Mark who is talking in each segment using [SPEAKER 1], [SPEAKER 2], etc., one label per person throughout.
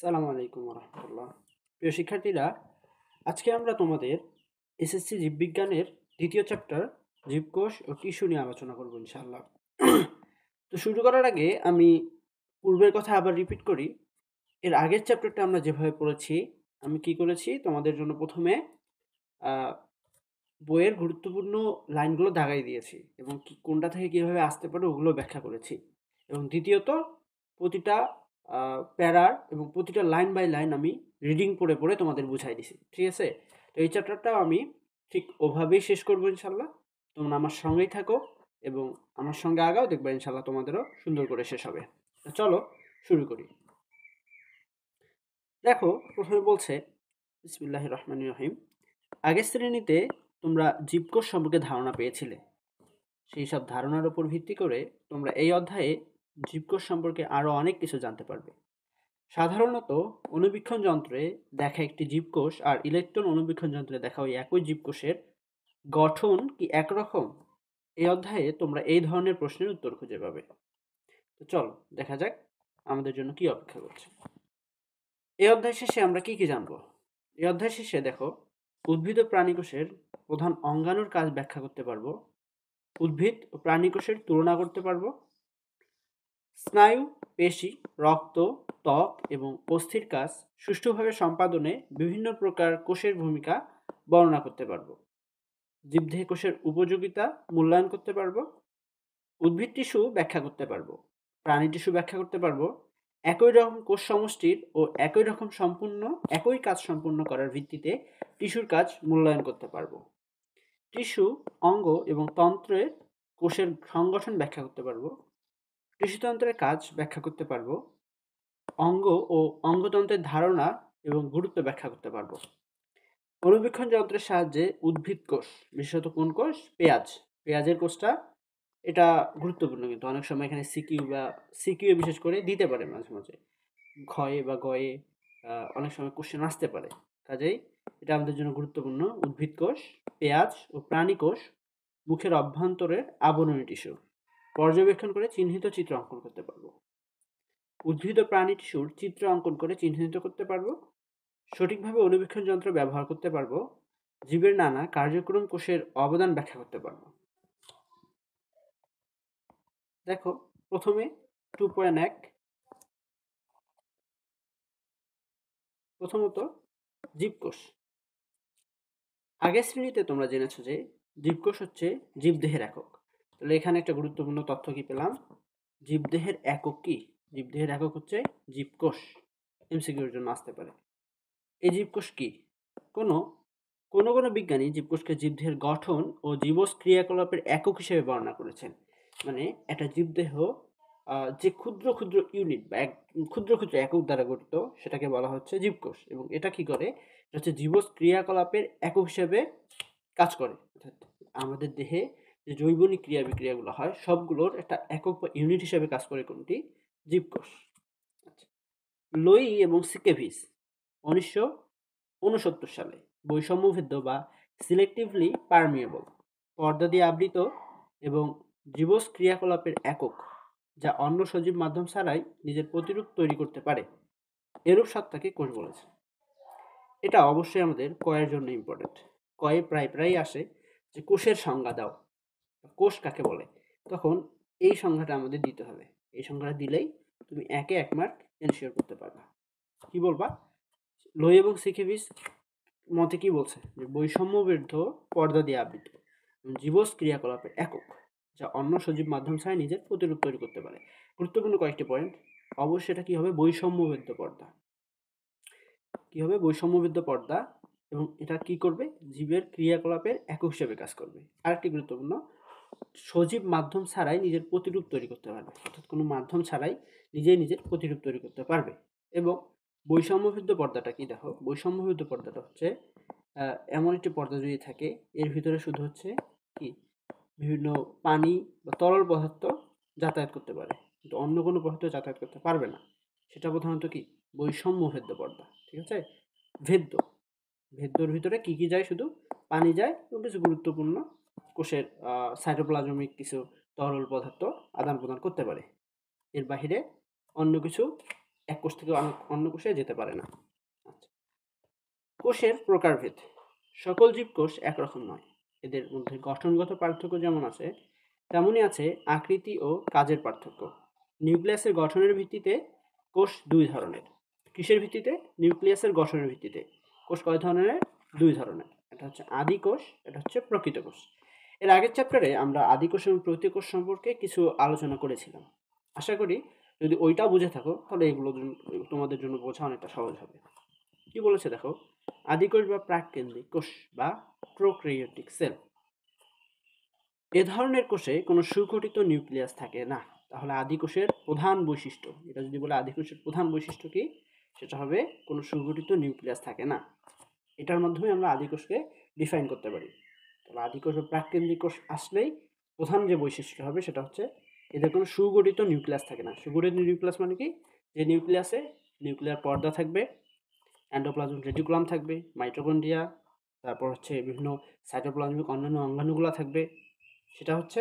[SPEAKER 1] সালামু আলাইকুম রহমতুল্লাহ। প্রিয় শিক্ষার্থীরা, আজকে আমরা তোমাদের এসএসসি জীববিজ্ঞানের দ্বিতীয় চ্যাপ্টার জীবকোষ ও টিস্যু নিয়ে আলোচনা করব ইনশাআল্লাহ। তো শুরু করার আগে আমি পূর্বের কথা আবার রিপিট করি। এর আগের চ্যাপ্টারটা আমরা যেভাবে পড়েছি, আমি কি করেছি তোমাদের জন্য প্রথমে বইয়ের গুরুত্বপূর্ণ লাইনগুলো দাগাই দিয়েছি এবং কোনটা থেকে কীভাবে আসতে পারে ওগুলো ব্যাখ্যা করেছি। এবং দ্বিতীয়ত প্রতিটা প্যারার এবং প্রতিটা লাইন বাই লাইন আমি রিডিং পড়ে পড়ে তোমাদের বুঝাই দিছি, ঠিক আছে? তো এই চ্যাপ্টারটাও আমি ঠিক ওভাবেই শেষ করবো ইনশাল্লাহ। তোমরা আমার সঙ্গেই থাকো এবং আমার সঙ্গে আগাও, দেখবে ইনশাল্লাহ তোমাদেরও সুন্দর করে শেষ হবে। তো চলো শুরু করি। দেখো, প্রথমে বলছে বিসমিল্লাহির রহমানির রহিম। আগের শ্রেণীতে তোমরা জীবকোষ সম্পর্কে ধারণা পেয়েছিলে। সেই সব ধারণার উপর ভিত্তি করে তোমরা এই অধ্যায়ে জীবকোষ সম্পর্কে আরও অনেক কিছু জানতে পারবে। সাধারণত অণুবীক্ষণ যন্ত্রে দেখা একটি জীবকোষ আর ইলেকট্রন অণুবীক্ষণ যন্ত্রে দেখা ওই একই জীবকোষের গঠন কি একরকম? এই অধ্যায়ে তোমরা এই ধরনের প্রশ্নের উত্তর খুঁজে পাবে। তো চলো দেখা যাক আমাদের জন্য কি অপেক্ষা করছে। এই অধ্যায় শেষে আমরা কি কি জানবো? এই অধ্যায় শেষে দেখো, উদ্ভিদ ও প্রাণীকোষের প্রধান অঙ্গাণুর কাজ ব্যাখ্যা করতে পারবো, উদ্ভিদ ও প্রাণীকোষের তুলনা করতে পারবো, স্নায়ু, পেশি, রক্ত, ত্বক এবং অস্থির কাজ সুষ্ঠুভাবে সম্পাদনে বিভিন্ন প্রকার কোষের ভূমিকা বর্ণনা করতে পারবো, জীবদেহে কোষের উপযোগিতা মূল্যায়ন করতে পারবো, উদ্ভিদ টিস্যু ব্যাখ্যা করতে পারবো, প্রাণী টিস্যু ব্যাখ্যা করতে পারবো, একই রকম কোষ সমষ্টির ও একই কাজ সম্পূর্ণ করার ভিত্তিতে টিস্যুর কাজ মূল্যায়ন করতে পারবো, টিস্যু, অঙ্গ এবং তন্ত্রের কোষের সংগঠন ব্যাখ্যা করতে পারবো, টিস্যুতন্ত্রের কাজ ব্যাখ্যা করতে পারবো, অঙ্গ ও অঙ্গতন্ত্রের ধারণা এবং গুরুত্ব ব্যাখ্যা করতে পারবো। অণুবীক্ষণ যন্ত্রের সাহায্যে উদ্ভিদ কোষ, বিশেষত কোন কোষ? পেঁয়াজের কোষটা এটা গুরুত্বপূর্ণ, কিন্তু অনেক সময় এখানে সিকিউ বিশেষ করে দিতে পারে মাঝে মাঝে ক্ষয়ে বা গয়ে অনেক সময় কোশ্চেন আসতে পারে। কাজেই এটা আমাদের জন্য গুরুত্বপূর্ণ। উদ্ভিদ কোষ, পেঁয়াজ ও প্রাণী কোষ মুখের অভ্যন্তরের আবরণী টিস্যু পর্যবেক্ষণ করে চিহ্নিত চিত্র অঙ্কন করতে পারবো। উদ্ভিদ ও প্রাণী টিস্যুর চিত্র অঙ্কন করে চিহ্নিত করতে পারবো। সঠিকভাবে অণুবীক্ষণ যন্ত্র ব্যবহার করতে পারবো। জীবের নানা কার্যক্রম কোষের অবদান ব্যাখ্যা করতে পারবো। দেখো, প্রথমে 2.1, প্রথমত জীবকোষ। আগের শ্রেণীতে তোমরা জেনেছো যে জীবকোষ হচ্ছে জীবদেহের একক। তাহলে এখানে একটা গুরুত্বপূর্ণ তথ্য কি পেলাম? জীবদেহের একক কি? জীবদেহের একক হচ্ছে জীবকোষ। এমসিকিউর জন্য আসতে পারে। এই জীবকোষ কি? কোনো কোনো কোনো বিজ্ঞানী জীবকোষকে জীবদেহের গঠন ও জীবস ক্রিয়াকলাপের একক হিসেবে বর্ণনা করেছেন। মানে একটা জীবদেহ যে ক্ষুদ্র ক্ষুদ্র ইউনিট বা ক্ষুদ্র ক্ষুদ্র একক দ্বারা গঠিত, সেটাকে বলা হচ্ছে জীবকোষ। এবং এটা কি করে? এটা হচ্ছে জীবস ক্রিয়াকলাপের একক হিসেবে কাজ করে। অর্থাৎ আমাদের দেহে যে জৈবনিক ক্রিয়া বিক্রিয়াগুলো হয় সবগুলোর একটা একক বা ইউনিট হিসেবে কাজ করে কোনটি? জীবকোষ। আচ্ছা, লোই এবং সিকেভিস 1969 সালে বৈষম্যভেদ্য বা সিলেক্টিভলি পারমিয়েবল, পর্দা দিয়ে আবৃত এবং জীবস ক্রিয়াকলাপের একক যা অন্য সজীব মাধ্যম ছাড়াই নিজের প্রতিরূপ তৈরি করতে পারে, এরূপ সত্তাকে কোষ বলেছে। এটা অবশ্যই আমাদের কয়ের জন্য ইম্পর্টেন্ট। কয়ে প্রায় আসে যে কোষের সংজ্ঞা দাও, কোষ কাকে বলে। তখন এই সংজ্ঞাটা আমাদের দিতে হবে। এই সংজ্ঞাটা দিলেই তুমি একে 1 মার্ক এনশিওর করতে পারবা। কি বলবা? লোই এবং সিকেভিস মতে কি বলছে? যে বৈষম্যবৃদ্ধ, পর্দা দিয়ে আবৃত জীবস ক্রিয়াকলাপের একক যা অন্য সজীব মাধ্যম ছাড়া নিজের প্রতিরূপ তৈরি করতে পারে। গুরুত্বপূর্ণ কয়েকটি পয়েন্ট। অবশ্যই এটা কি হবে? বৈষম্যবৃদ্ধ পর্দা। কি হবে? বৈষম্যবৃদ্ধ পর্দা। এবং এটা কি করবে? জীবের ক্রিয়াকলাপের একক হিসেবে কাজ করবে। আরেকটি গুরুত্বপূর্ণ, সজীব মাধ্যম ছাড়াই নিজের প্রতিরূপ তৈরি করতে পারবে। অর্থাৎ কোনো মাধ্যম ছাড়াই নিজের প্রতিরূপ তৈরি করতে পারবে। এবং বৈষম্যবৃদ্ধ পর্দাটা কি? দেখো, বৈষম্যবৃদ্ধ পর্দাটা হচ্ছে এমন একটি পর্দা যদি থাকে এর ভিতরে শুধু হচ্ছে কি বিভিন্ন পানি বা তরল পদার্থ যাতায়াত করতে পারে, কিন্তু অন্য কোনো পদার্থ যাতায়াত করতে পারবে না। সেটা প্রধানত কি? বৈষম্যভেদ্য পর্দা। ঠিক আছে? ভেদ্যর ভিতরে কি কি যায়? শুধু পানি যায় এবং কিছু গুরুত্বপূর্ণ কোষের সাইটোপ্লাজমিক কিছু তরল পদার্থ আদান প্রদান করতে পারে। এর বাহিরে অন্য কিছু এক কোষ থেকে অন্য কোষে যেতে পারে না। আচ্ছা, কোষের প্রকারভেদ। সকল জীবকোষ একরকম নয়। এদের মধ্যে গঠনগত পার্থক্য যেমন আছে, তেমনই আছে আকৃতি ও কাজের পার্থক্য। নিউক্লিয়াসের গঠনের ভিত্তিতে কোষ দুই ধরনের। কিসের ভিত্তিতে? নিউক্লিয়াসের গঠনের ভিত্তিতে কোষ কয় ধরনের? দুই ধরনের। এটা হচ্ছে আদি কোষ, এটা হচ্ছে প্রকৃত কোষ। এর আগের চ্যাপ্টারে আমরা আদি কোষ এবং প্রকৃত কোষ সম্পর্কে কিছু আলোচনা করেছিলাম। আশা করি যদি ওইটা বুঝে থাকো তাহলে এগুলো তোমাদের জন্য বোঝা অনেকটা সহজ হবে। কি বলেছে দেখো, আদিকোষ বা প্রাককেন্দ্রিক কোষ বা প্রোক্যারিওটিক সেল, এ ধরনের কোষে কোনো সুগঠিত নিউক্লিয়াস থাকে না। তাহলে আদিকোষের প্রধান বৈশিষ্ট্য, এটা যদি বলে আদিকোষের প্রধান বৈশিষ্ট্য কি, সেটা হবে কোনো সুগঠিত নিউক্লিয়াস থাকে না। এটার মাধ্যমে আমরা আদিকোষকে ডিফাইন করতে পারি। তাহলে আদিকোষ বা প্রাককেন্দ্রিক কোষ আসলেই প্রধান যে বৈশিষ্ট্য হবে সেটা হচ্ছে এদের কোনো সুগঠিত নিউক্লিয়াস থাকে না। সুগঠিত নিউক্লিয়াস মানে কি? যে নিউক্লিয়াসে নিউক্লিয়ার পর্দা থাকবে, এন্ডোপ্লাজমিক রেটিকুলাম থাকবে, মাইটোকন্ড্রিয়া, তারপর হচ্ছে বিভিন্ন সাইটোপ্লাজমিক অন্যান্য অঙ্গাণুগুলো থাকবে, সেটা হচ্ছে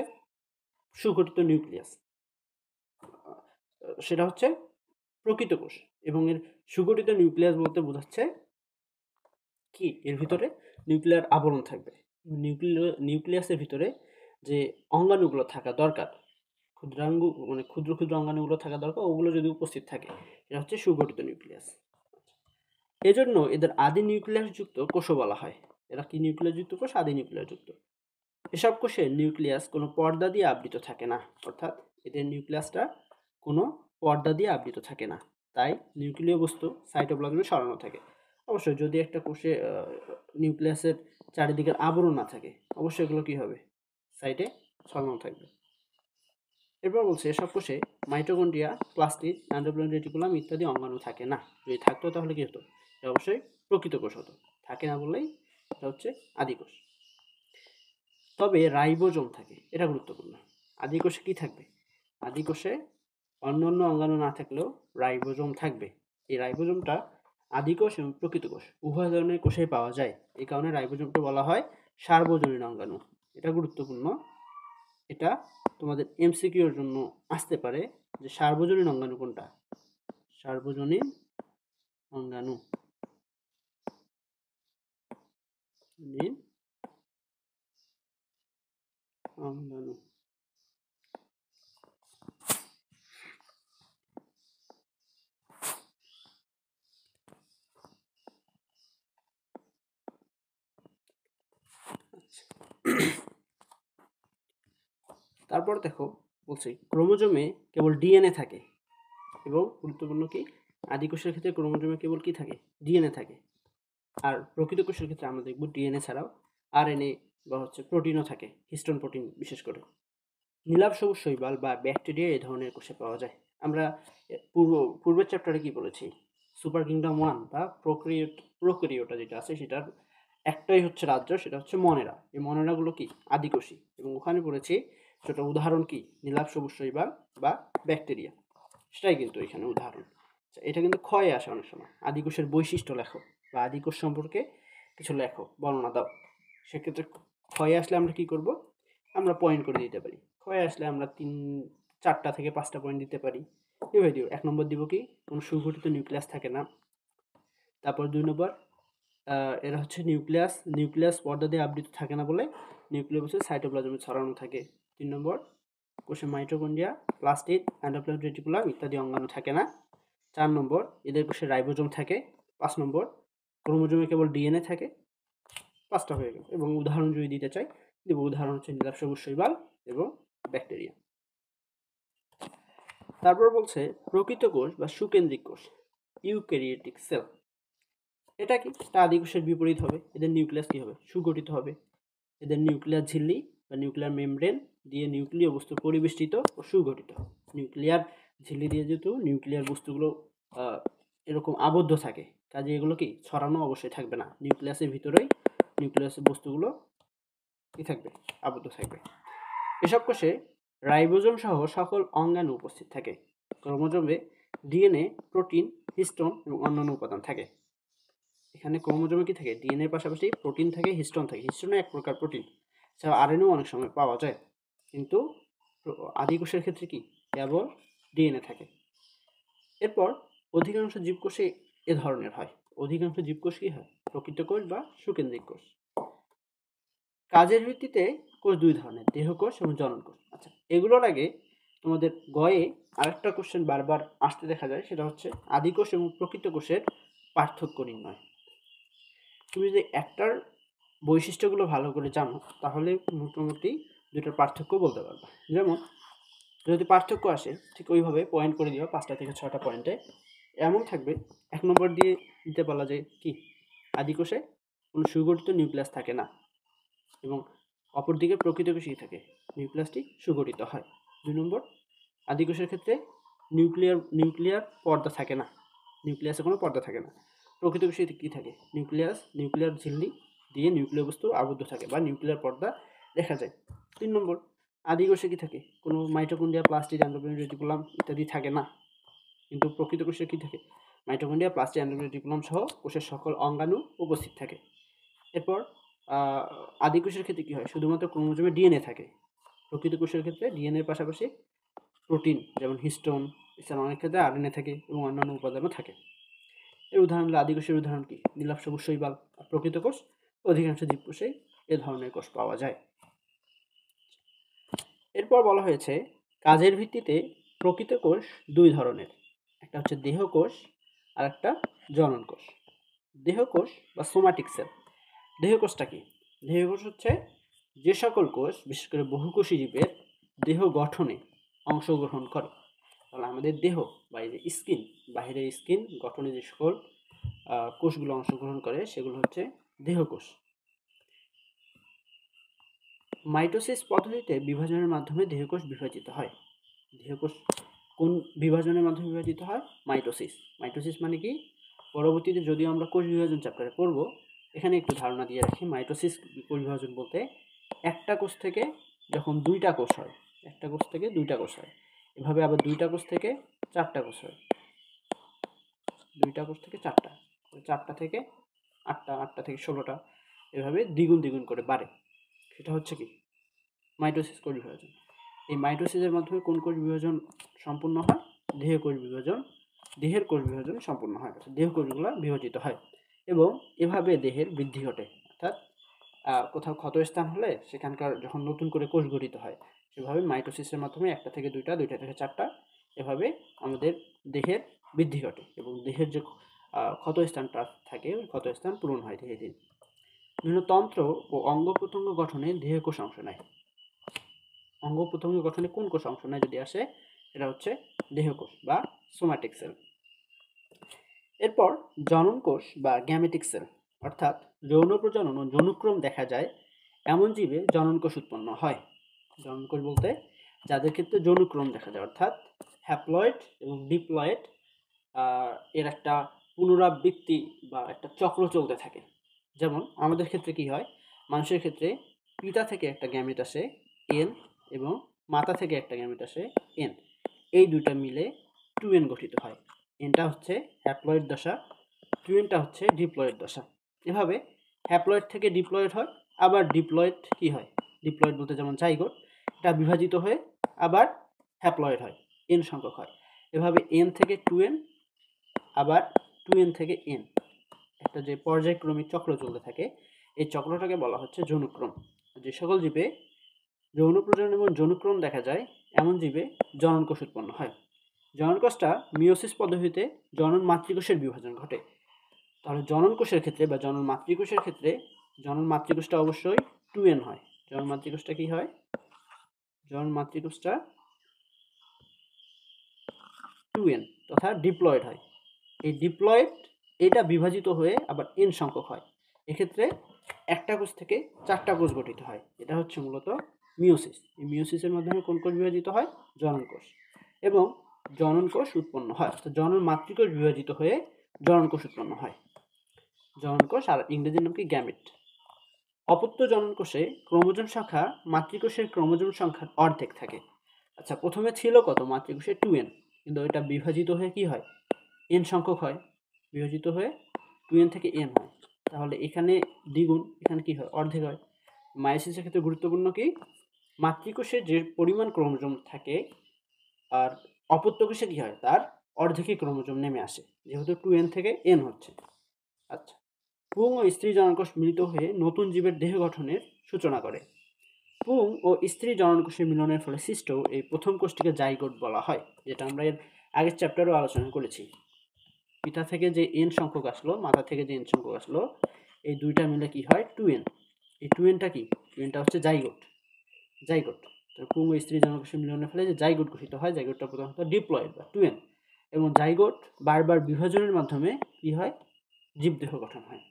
[SPEAKER 1] সুগঠিত নিউক্লিয়াস। সেটা হচ্ছে প্রকৃত কোষ। এবং এর সুগঠিত নিউক্লিয়াস বলতে বোঝাচ্ছে কি, এর ভিতরে নিউক্লিয়ার আবরণ থাকবে। নিউক্লিয়াসের ভিতরে যে অঙ্গাণুগুলো থাকা দরকার, ক্ষুদ্রাঙ্গু মানে ক্ষুদ্র ক্ষুদ্র অঙ্গাণুগুলো থাকা দরকার, ওগুলো যদি উপস্থিত থাকে এটা হচ্ছে সুগঠিত নিউক্লিয়াস। এজন্য এদের আদি নিউক্লিয়াসযুক্ত কোষও বলা হয়। এরা কি নিউক্লিয়াসযুক্ত কোষ? আদি নিউক্লিয়াসযুক্ত। এসব কোষের নিউক্লিয়াস কোনো পর্দা দিয়ে আবৃত থাকে না, অর্থাৎ এদের নিউক্লিয়াসটা কোনো পর্দা দিয়ে আবৃত থাকে না। তাই নিউক্লিয় বস্তু সাইটোপ্লাজমে ছড়ানো থাকে। অবশ্যই যদি একটা কোষে নিউক্লিয়াসের চারিদিকের আবরণ না থাকে, অবশ্যই এগুলো কি হবে? সাইডে ছড়ানো থাকবে। এরপর বলছে এসব কোষে মাইটোকন্ড্রিয়া, প্লাস্টিড, এন্ডোপ্লাজমিক রেটিকুলাম ইত্যাদি অঙ্গাণু থাকে না। যদি থাকতো তাহলে কি হতো? এটা অবশ্যই প্রকৃত কোষ হতো। থাকে না বললেই এটা হচ্ছে আদি কোষ। তবে রাইবোজোম থাকে, এটা গুরুত্বপূর্ণ। আদি কোষে কি থাকবে? আদি কোষে অন্যান্য অঙ্গাণু না থাকলেও রাইবোজোম থাকবে। এই রাইবোজোমটা আদি কোষ এবং প্রকৃত কোষ উভয় ধরনের কোষেই পাওয়া যায়। এই কারণে রাইবোজোমকে বলা হয় সার্বজনীন অঙ্গাণু। এটা গুরুত্বপূর্ণ। এটা তোমাদের এমসিকিউর জন্য আসতে পারে যে সার্বজনীন অঙ্গাণু কোনটা? সার্বজনীন অঙ্গাণু অঙ্গাণু। তারপর দেখো বলছি ক্রোমোজোমে কেবল ডিএনএ থাকে। এবং গুরুত্বপূর্ণ কি, আদি কোষের ক্ষেত্রে ক্রোমোজোমে কেবল কি থাকে? ডিএনএ থাকে। আর প্রকৃত কোষের ক্ষেত্রে আমরা দেখব ডিএনএ ছাড়াও আরএনএ বা হচ্ছে প্রোটিনও থাকে, হিস্টোন প্রোটিন বিশেষ করে। নীলাভ সবুজ শৈবাল বা ব্যাকটেরিয়া এই ধরনের কোষে পাওয়া যায়। আমরা পূর্বের চ্যাপ্টারে কি বলেছি? সুপার কিংডম 1 বা প্রোক্যারিওটা যেটা আছে সেটার একটাই হচ্ছে রাজ্য, সেটা হচ্ছে মনেরা। এই মনেরাগুলো কি? আদিকোষী। এবং ওখানে পড়েছি সেটা উদাহরণ কি? নীলাভ সবুজ শৈবাল বা ব্যাকটেরিয়া। সেটাই কিন্তু এখানে উদাহরণ। এটা কিন্তু ক্ষয়ে আসে অনেক সময়। আদিকোষের বৈশিষ্ট্য লেখো বা আদিকোষ সম্পর্কে কিছু লেখো, বর্ণনা দাও। সেক্ষেত্রে ক্ষয়ে আসলে আমরা কি করব? আমরা পয়েন্ট করে দিতে পারি। ক্ষয়ে আসলে আমরা 4টা থেকে 5টা পয়েন্ট দিতে পারি। এভাবে দিও। 1 নম্বর দিব কি? কোনো সুগঠিত নিউক্লিয়াস থাকে না। তারপর 2 নম্বর, এরা হচ্ছে নিউক্লিয়াস পর্দা দিয়ে আবৃত থাকে না বলে নিউক্লিয়াস হচ্ছে সাইটোপ্লাজমে ছড়ানো থাকে। 3 নম্বর, কোষে মাইটোকন্ড্রিয়া, প্লাস্টিড, এন্ডোপ্লাজমিক রেটিকুলাম ইত্যাদি অঙ্গাণু থাকে না। 4 নম্বর, এদের কোষে রাইবোজোম থাকে। 5 নম্বর, ক্রোমোজোমে কেবল ডিএনএ থাকে। 5টা হয়ে গেল। এবং উদাহরণ যদি দিতে চাই, দেব। উদাহরণ হচ্ছে নীলাভ সবুজ শৈবাল এবং ব্যাকটেরিয়া। তারপর বলছে প্রকৃত কোষ বা সুকেন্দ্রিক কোষ, ইউক্যারিওটিক সেল। এটা কি? এটা আদি কোষের বিপরীত হবে। এদের নিউক্লিয়াস কি হবে? সুগঠিত হবে। এদের নিউক্লিয়ার ঝিল্লি বা নিউক্লিয়ার মেমব্রেন দিয়ে নিউক্লিয় বস্তু পরিবেষ্টিত ও সুগঠিত। নিউক্লিয়ার ঝিল্লি দিয়ে যেহেতু নিউক্লিয়ার বস্তুগুলো এরকম আবদ্ধ থাকে, কাজে এগুলো কি ছড়ানো অবশ্যই থাকবে না। নিউক্লিয়াসের ভিতরেই নিউক্লিয়াসের বস্তুগুলো কি থাকবে? আবদ্ধ থাকবে। এসব কোষে রাইবোজোম সহ সকল অঙ্গাণু উপস্থিত থাকে। ক্রোমোজোমে ডিএনএ, প্রোটিন, হিস্টোন এবং অন্যান্য উপাদান থাকে। এখানে ক্রোমোজোমে কি থাকে? ডিএনএ এর পাশাপাশি প্রোটিন থাকে, হিস্টোন থাকে। হিস্টোন এক প্রকার প্রোটিন। এছাড়া আরএনএও অনেক সময় পাওয়া যায়। কিন্তু আদি কোষের ক্ষেত্রে কি? কেবল ডিএনএ থাকে। এরপর অধিকাংশ জীবকোষে এ ধরনের হয়। অধিকাংশ জীবকোষ কি হয়? প্রকৃত কোষ বা সুকেন্দ্রিক কোষ। কাজের ভিত্তিতে কোষ দুই ধরনের, দেহকোষ এবং জননকোষ। আচ্ছা, এগুলোর আগে তোমাদের গয়ে আরেকটা কোশ্চেন বারবার আসতে দেখা যায়, সেটা হচ্ছে আদিকোষ এবং প্রকৃত কোষের পার্থক্য নির্ণয়। তুমি যদি একটার বৈশিষ্ট্যগুলো ভালো করে জানো তাহলে মোটামুটি দুটোর পার্থক্য বলতে পারবা। যেমন যদি পার্থক্য আসে ঠিক ওইভাবে পয়েন্ট করে দিও 5টা থেকে 6টা পয়েন্টে। এমন থাকবে, 1 নম্বর দিয়ে দিতে পারলা যে কি আদিকোষে কোনো সুগঠিত নিউক্লিয়াস থাকে না, এবং অপরদিকে প্রকৃত কোষে থাকে নিউক্লিয়াসটি সুগঠিত হয়। 2 নম্বর, আদিকোষের ক্ষেত্রে নিউক্লিয়ার পর্দা থাকে না, নিউক্লিয়াসে কোনো পর্দা থাকে না। প্রকৃত কোষে কী থাকে? নিউক্লিয়ার ঝিল্লি দিয়ে নিউক্লিয় বস্তু আবদ্ধ থাকে বা নিউক্লিয়ার পর্দা দেখা যায়। 3 নম্বর, আদিকোষে কী থাকে? কোনো মাইটোকন্ড্রিয়া, প্লাস্টিড, এন্ডোপ্লাজমিক রেটিকুলাম ইত্যাদি থাকে না। কিন্তু প্রকৃত কোষে কী থাকে? মাইটোকন্ড্রিয়া, প্লাস্টিড, এন্ডোপ্লাজমিক রেটিকুলাম সহ কোষের সকল অঙ্গাণু উপস্থিত থাকে। এরপর আদিকোষের ক্ষেত্রে কী হয়? শুধুমাত্র ক্রোমোজোমে ডিএনএ থাকে। প্রকৃত কোষের ক্ষেত্রে ডিএনএর পাশাপাশি প্রোটিন যেমন হিস্টোন, এছাড়া অনেক ক্ষেত্রে আরএনএ থাকে এবং অন্যান্য উপাদানও থাকে। এর উদাহরণ হলো আদিকোষের উদাহরণ কি? নীলাভ সবুজ শৈবাল। আর প্রকৃত কোষ অধিকাংশ জীবকোষে এ ধরনের কোষ পাওয়া যায়। এরপর বলা হয়েছে কাজের ভিত্তিতে প্রকৃত কোষ দুই ধরনের, একটা হচ্ছে দেহকোষ আর একটা জনন কোষ। দেহকোষ বা সোমাটিক সেল। দেহকোষটা কি? দেহকোষ হচ্ছে যে সকল কোষ বিশেষ করে বহুকোষী জীবের দেহ গঠনে অংশগ্রহণ করে। তাহলে আমাদের দেহ বা এই যে স্কিন, বাহিরের স্কিন গঠনে যে সকল কোষগুলো অংশগ্রহণ করে সেগুলো হচ্ছে দেহকোষ। মাইটোসিস পদ্ধতিতে বিভাজনের মাধ্যমে দেহকোষ বিভাজিত হয়। দেহকোষ কোন বিভাজনের মাধ্যমে বিভাজিত হয়? মাইটোসিস। মাইটোসিস মানে কি? পরবর্তীতে যদিও আমরা কোষ বিভাজন চ্যাপ্টারে পড়ব, এখানে একটু ধারণা দিয়ে রাখি। মাইটোসিস কোষ বিভাজন বলতে একটা কোষ থেকে যখন দুইটা কোষ হয়, একটা কোষ থেকে দুইটা কোষ হয়, এভাবে আবার দুইটা কোষ থেকে চারটা কোষ হয়, দুইটা কোষ থেকে চারটা, চারটা থেকে আটটা, আটটা থেকে 16টা, এভাবে দ্বিগুণ দ্বিগুণ করে বাড়ে। সেটা হচ্ছে কি? মাইটোসিস কোষ বিভাজন। এই মাইটোসিসের মাধ্যমে কোন কোষ বিভাজন সম্পূর্ণ হয়? দেহের কোষ বিভাজন সম্পূর্ণ হয়, অর্থাৎ দেহ কোষগুলো বিভাজিত হয় এবং এভাবে দেহের বৃদ্ধি ঘটে। অর্থাৎ কোথাও ক্ষতস্থান হলে সেখানকার যখন নতুন করে কোষ গঠিত হয়, সেভাবে মাইটোসিসের মাধ্যমে একটা থেকে দুইটা, দুইটা থেকে চারটা, এভাবে আমাদের দেহের বৃদ্ধি ঘটে এবং দেহের যে ক্ষতস্থানটা থাকে ওই ক্ষতস্থান পূরণ হয় ধীরে ধীরে। বিভিন্ন তন্ত্র ও অঙ্গ প্রত্যঙ্গ গঠনে দেহের কোষ অংশ নেয়। অঙ্গ প্রত্যঙ্গ গঠনে কোন কোষ অংশ নেয় যদি আসে, এটা হচ্ছে দেহকোষ বা সোমাটিক সেল। এরপর জনন কোষ বা গ্যামেটিক সেল, অর্থাৎ যৌন প্রজনন ও যৌনক্রম দেখা যায় এমন জীবে জনন কোষ উৎপন্ন হয়। জনন কোষ বলতে যাদের ক্ষেত্রে যৌনক্রম দেখা যায়, অর্থাৎ হ্যাপ্লয়েড এবং ডিপ্লয়েড, এর একটা পুনরাবৃত্তি বা একটা চক্র চলতে থাকে। যেমন আমাদের ক্ষেত্রে কি হয়? মানুষের ক্ষেত্রে পিতা থেকে একটা গ্যামেট আসে এন এবং মাতা থেকে একটা গ্যামেট আসে এন, এই দুইটা মিলে 2n গঠিত হয়। এনটা হচ্ছে হ্যাপ্লয়েড দশা, 2nটা হচ্ছে ডিপ্লয়েড দশা। এভাবে হ্যাপ্লয়েড থেকে ডিপ্লয়েড হয়, আবার ডিপ্লয়েড কি হয়? ডিপ্লয়েড বলতে যেমন জাইগোট, এটা বিভাজিত হয়ে আবার হ্যাপ্লয়েড হয়, এন সংখ্যক হয়। এভাবে এন থেকে 2n, আবার 2n থেকে n, একটা যে পর্যায়ক্রমিক চক্র চলতে থাকে, এই চক্রটাকে বলা হচ্ছে যৌনক্রম। যে সকল জীবে যৌন প্রজনন এবং যৌনক্রম দেখা যায় এমন জীবে জনন কোষ উৎপন্ন হয়। জনন কোষটা মিওসিস পদ্ধতিতে জনন মাতৃকোষের বিভাজন ঘটে। তাহলে জনন কোষের ক্ষেত্রে বা জনন মাতৃকোষের ক্ষেত্রে জনন মাতৃকোষটা অবশ্যই 2n হয়। জনন মাতৃকোষটা কি হয়? জনন মাতৃকোষটা 2n তথা ডিপ্লয়েড হয়। এই ডিপ্লয়েড এটা বিভাজিত হয়ে আবার n সংখ্যক হয়। এক্ষেত্রে একটা কোষ থেকে চারটা কোষ গঠিত হয়। এটা হচ্ছে মূলত মিওসিস। এই মিওসিসের মাধ্যমে কোন কোষ বিভাজিত হয়? জনন কোষ। এবং জনন কোষ উৎপন্ন হয়, অর্থাৎ জনন মাতৃকোষ বিভাজিত হয়ে জনন কোষ উৎপন্ন হয়। জনন কোষ আর ইংরেজির নাম কি? গ্যামেট। অপত্য জনন কোষে ক্রোমোজোম সংখ্যা মাতৃকোষের ক্রোমোজোম সংখ্যার অর্ধেক থাকে। আচ্ছা, প্রথমে ছিল কত? মাতৃকোষে 2n, কিন্তু এটা বিভাজিত হয়ে কি হয়? n সংখ্যক হয়, বিভাজিত হয়ে 2n থেকে n হয়। তাহলে এখানে দ্বিগুণ, এখানে কি হয়? অর্ধেক হয়। মায়োসিসের ক্ষেত্রে গুরুত্বপূর্ণ কি? মাতৃকোষে যে পরিমাণ ক্রোমোজোম থাকে আর অপত্য কোষে কি হয়? তার অর্ধেকই ক্রোমোজোম নেমে আসে, যেহেতু 2n থেকে n হচ্ছে। আচ্ছা, পুং ও স্ত্রী জননকোষ মিলিত হয়ে নতুন জীবের দেহ গঠনের সূচনা করে। পুং ও স্ত্রী জননকোষের মিলনের ফলে সৃষ্ট এই প্রথম কোষটিকে জাইগোট বলা হয়, যেটা আমরা এর আগের চ্যাপ্টারও আলোচনা করেছি। পিতা থেকে যে n সংখ্যক আসলো, মাতা থেকে যে n সংখ্যক আসলো, এই দুইটা মিলে কি হয় 2n। এই 2nটা কি? 2nটা হচ্ছে জাইগোট। জাইগোট পুং ও স্ত্রী জননকোষের মিলনের ফলে যে জাইগোট গঠিত হয়, জাইগোটটা প্রধানত ডিপ্লয়েড বা 2n। এবং জাইগোট বারবার বিভাজনের মাধ্যমে কি হয়? জীবদেহ গঠন হয়।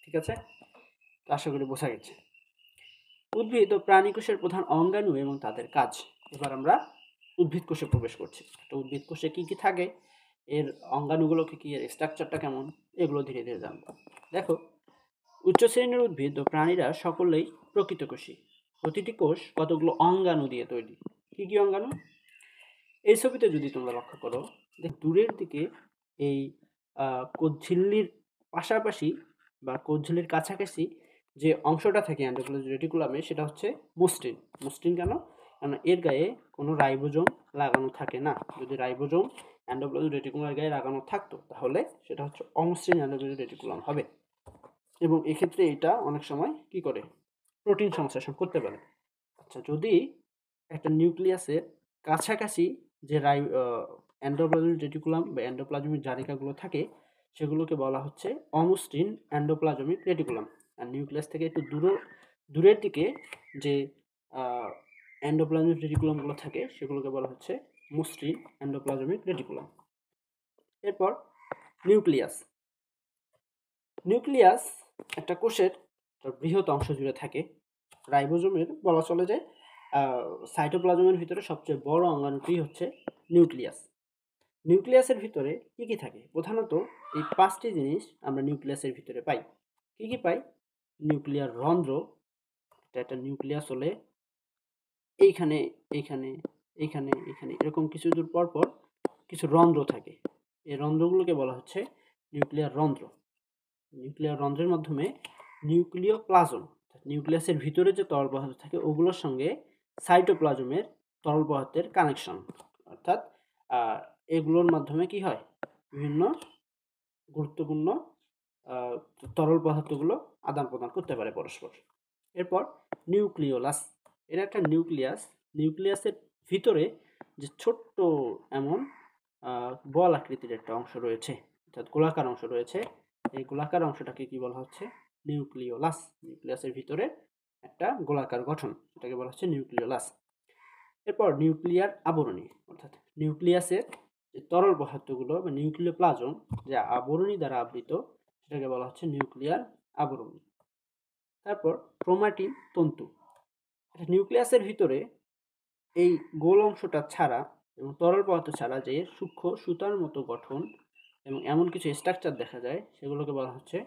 [SPEAKER 1] ঠিক আছে, আশা করি বোঝা গেছে। উদ্ভিদ ও প্রাণী কোষের প্রধান অঙ্গাণু এবং তাদের কাজ। এবার আমরা উদ্ভিদ কোষে প্রবেশ করছি। তো উদ্ভিদ কোষে কি কি থাকে, এর অঙ্গাণুগুলো কি কি, এর স্ট্রাকচারটা কেমন, এগুলো ধীরে ধীরে জানবো। দেখো, উচ্চ শ্রেণীর উদ্ভিদ ও প্রাণীরা সকলেই প্রকৃতকোষী। প্রতিটি কোষ কতগুলো অঙ্গাণু দিয়ে তৈরি। কি কি অঙ্গাণু? এই ছবিতে যদি তোমরা লক্ষ্য করো, দূরের দিকে এই কোষঝিল্লির পাশাপাশি বা কোষঝিল্লির কাছাকাছি যে অংশটা থাকে অ্যান্ডোপ্লাজমিক রেটিকুলামে, সেটা হচ্ছে মসৃণ। মসৃণ কেন? কারণ এর গায়ে কোনো রাইবোজোম লাগানো থাকে না। যদি রাইবোজোম অ্যান্ডোপ্লাজমিক রেটিকুলামের গায়ে লাগানো থাকতো, তাহলে সেটা হচ্ছে অমসৃণ অ্যান্ডোপ্লাজমিক রেটিকুলাম হবে। এবং এক্ষেত্রে এটা অনেক সময় কি করে? প্রোটিন সংশ্লেষণ করতে পারে। আচ্ছা, যদি একটা নিউক্লিয়াসের কাছাকাছি যে এন্ডোপ্লাজমিক রেটিকুলাম বা এন্ডোপ্লাজমিক জারিকাগুলো থাকে, সেগুলোকে বলা হচ্ছে অমসৃণ এন্ডোপ্লাজমিক রেটিকুলাম। আর নিউক্লিয়াস থেকে একটু দূরের দিকে যে এন্ডোপ্লাজমিক রেটিকুলামগুলো থাকে, সেগুলোকে বলা হচ্ছে মসৃণ এন্ডোপ্লাজমিক রেটিকুলাম। এরপর নিউক্লিয়াস। নিউক্লিয়াস একটা কোষের বৃহৎ অংশ জুড়ে থাকে। রাইবোজোমের বলা চলে যে সাইটোপ্লাজমের ভিতরে সবচেয়ে বড় অঙ্গাণুটি হচ্ছে নিউক্লিয়াস। নিউক্লিয়াসের ভিতরে কি কি থাকে? প্রধানত এই 5টি জিনিস আমরা নিউক্লিয়াসের ভিতরে পাই। কি কি পাই? নিউক্লিয়ার রন্ধ্র, এটা একটা নিউক্লিয়াস হলে এইখানে এইখানে এইখানে এখানে এরকম কিছু দূর পর পর কিছু রন্ধ্র থাকে। এই রন্ধ্রগুলোকে বলা হচ্ছে নিউক্লিয়ার রন্ধ্র। নিউক্লিয়ার রন্ধ্রের মাধ্যমে নিউক্লিয় প্লাজম, নিউক্লিয়াসের ভিতরে যে তরল পদার্থ থাকে ওগুলোর সঙ্গে সাইটোপ্লাজমের তরল পদার্থের কানেকশন, অর্থাৎ এগুলোর মাধ্যমে কি হয়? বিভিন্ন গুরুত্বপূর্ণ তরল পদার্থগুলো আদান প্রদান করতে পারে পরস্পর। এরপর নিউক্লিওলাস। এটা একটা নিউক্লিয়াস। নিউক্লিয়াসের ভিতরে যে ছোট্ট এমন বল আকৃতির একটা অংশ রয়েছে, অর্থাৎ গোলাকার অংশ রয়েছে, এই গোলাকার অংশটাকে কি বলা হচ্ছে? নিউক্লিওলাস। নিউক্লিয়াসের ভিতরে একটা গোলাকার গঠন, এটাকে বলা হচ্ছে নিউক্লিওলাস। এরপর নিউক্লিয়ার আবরণী, অর্থাৎ নিউক্লিয়াসের যে তরল পদার্থগুলো বা নিউক্লিওপ্লাজম যে আবরণী দ্বারা আবৃত, সেটাকে বলা হচ্ছে নিউক্লিয়ার আবরণী। তারপর ক্রোমাটিন তন্তু। নিউক্লিয়াসের ভিতরে এই গোল অংশটা ছাড়া এবং তরল পদার্থ ছাড়া যে সূক্ষ্ম সুতার মতো গঠন এবং এমন কিছু স্ট্রাকচার দেখা যায়, সেগুলোকে বলা হচ্ছে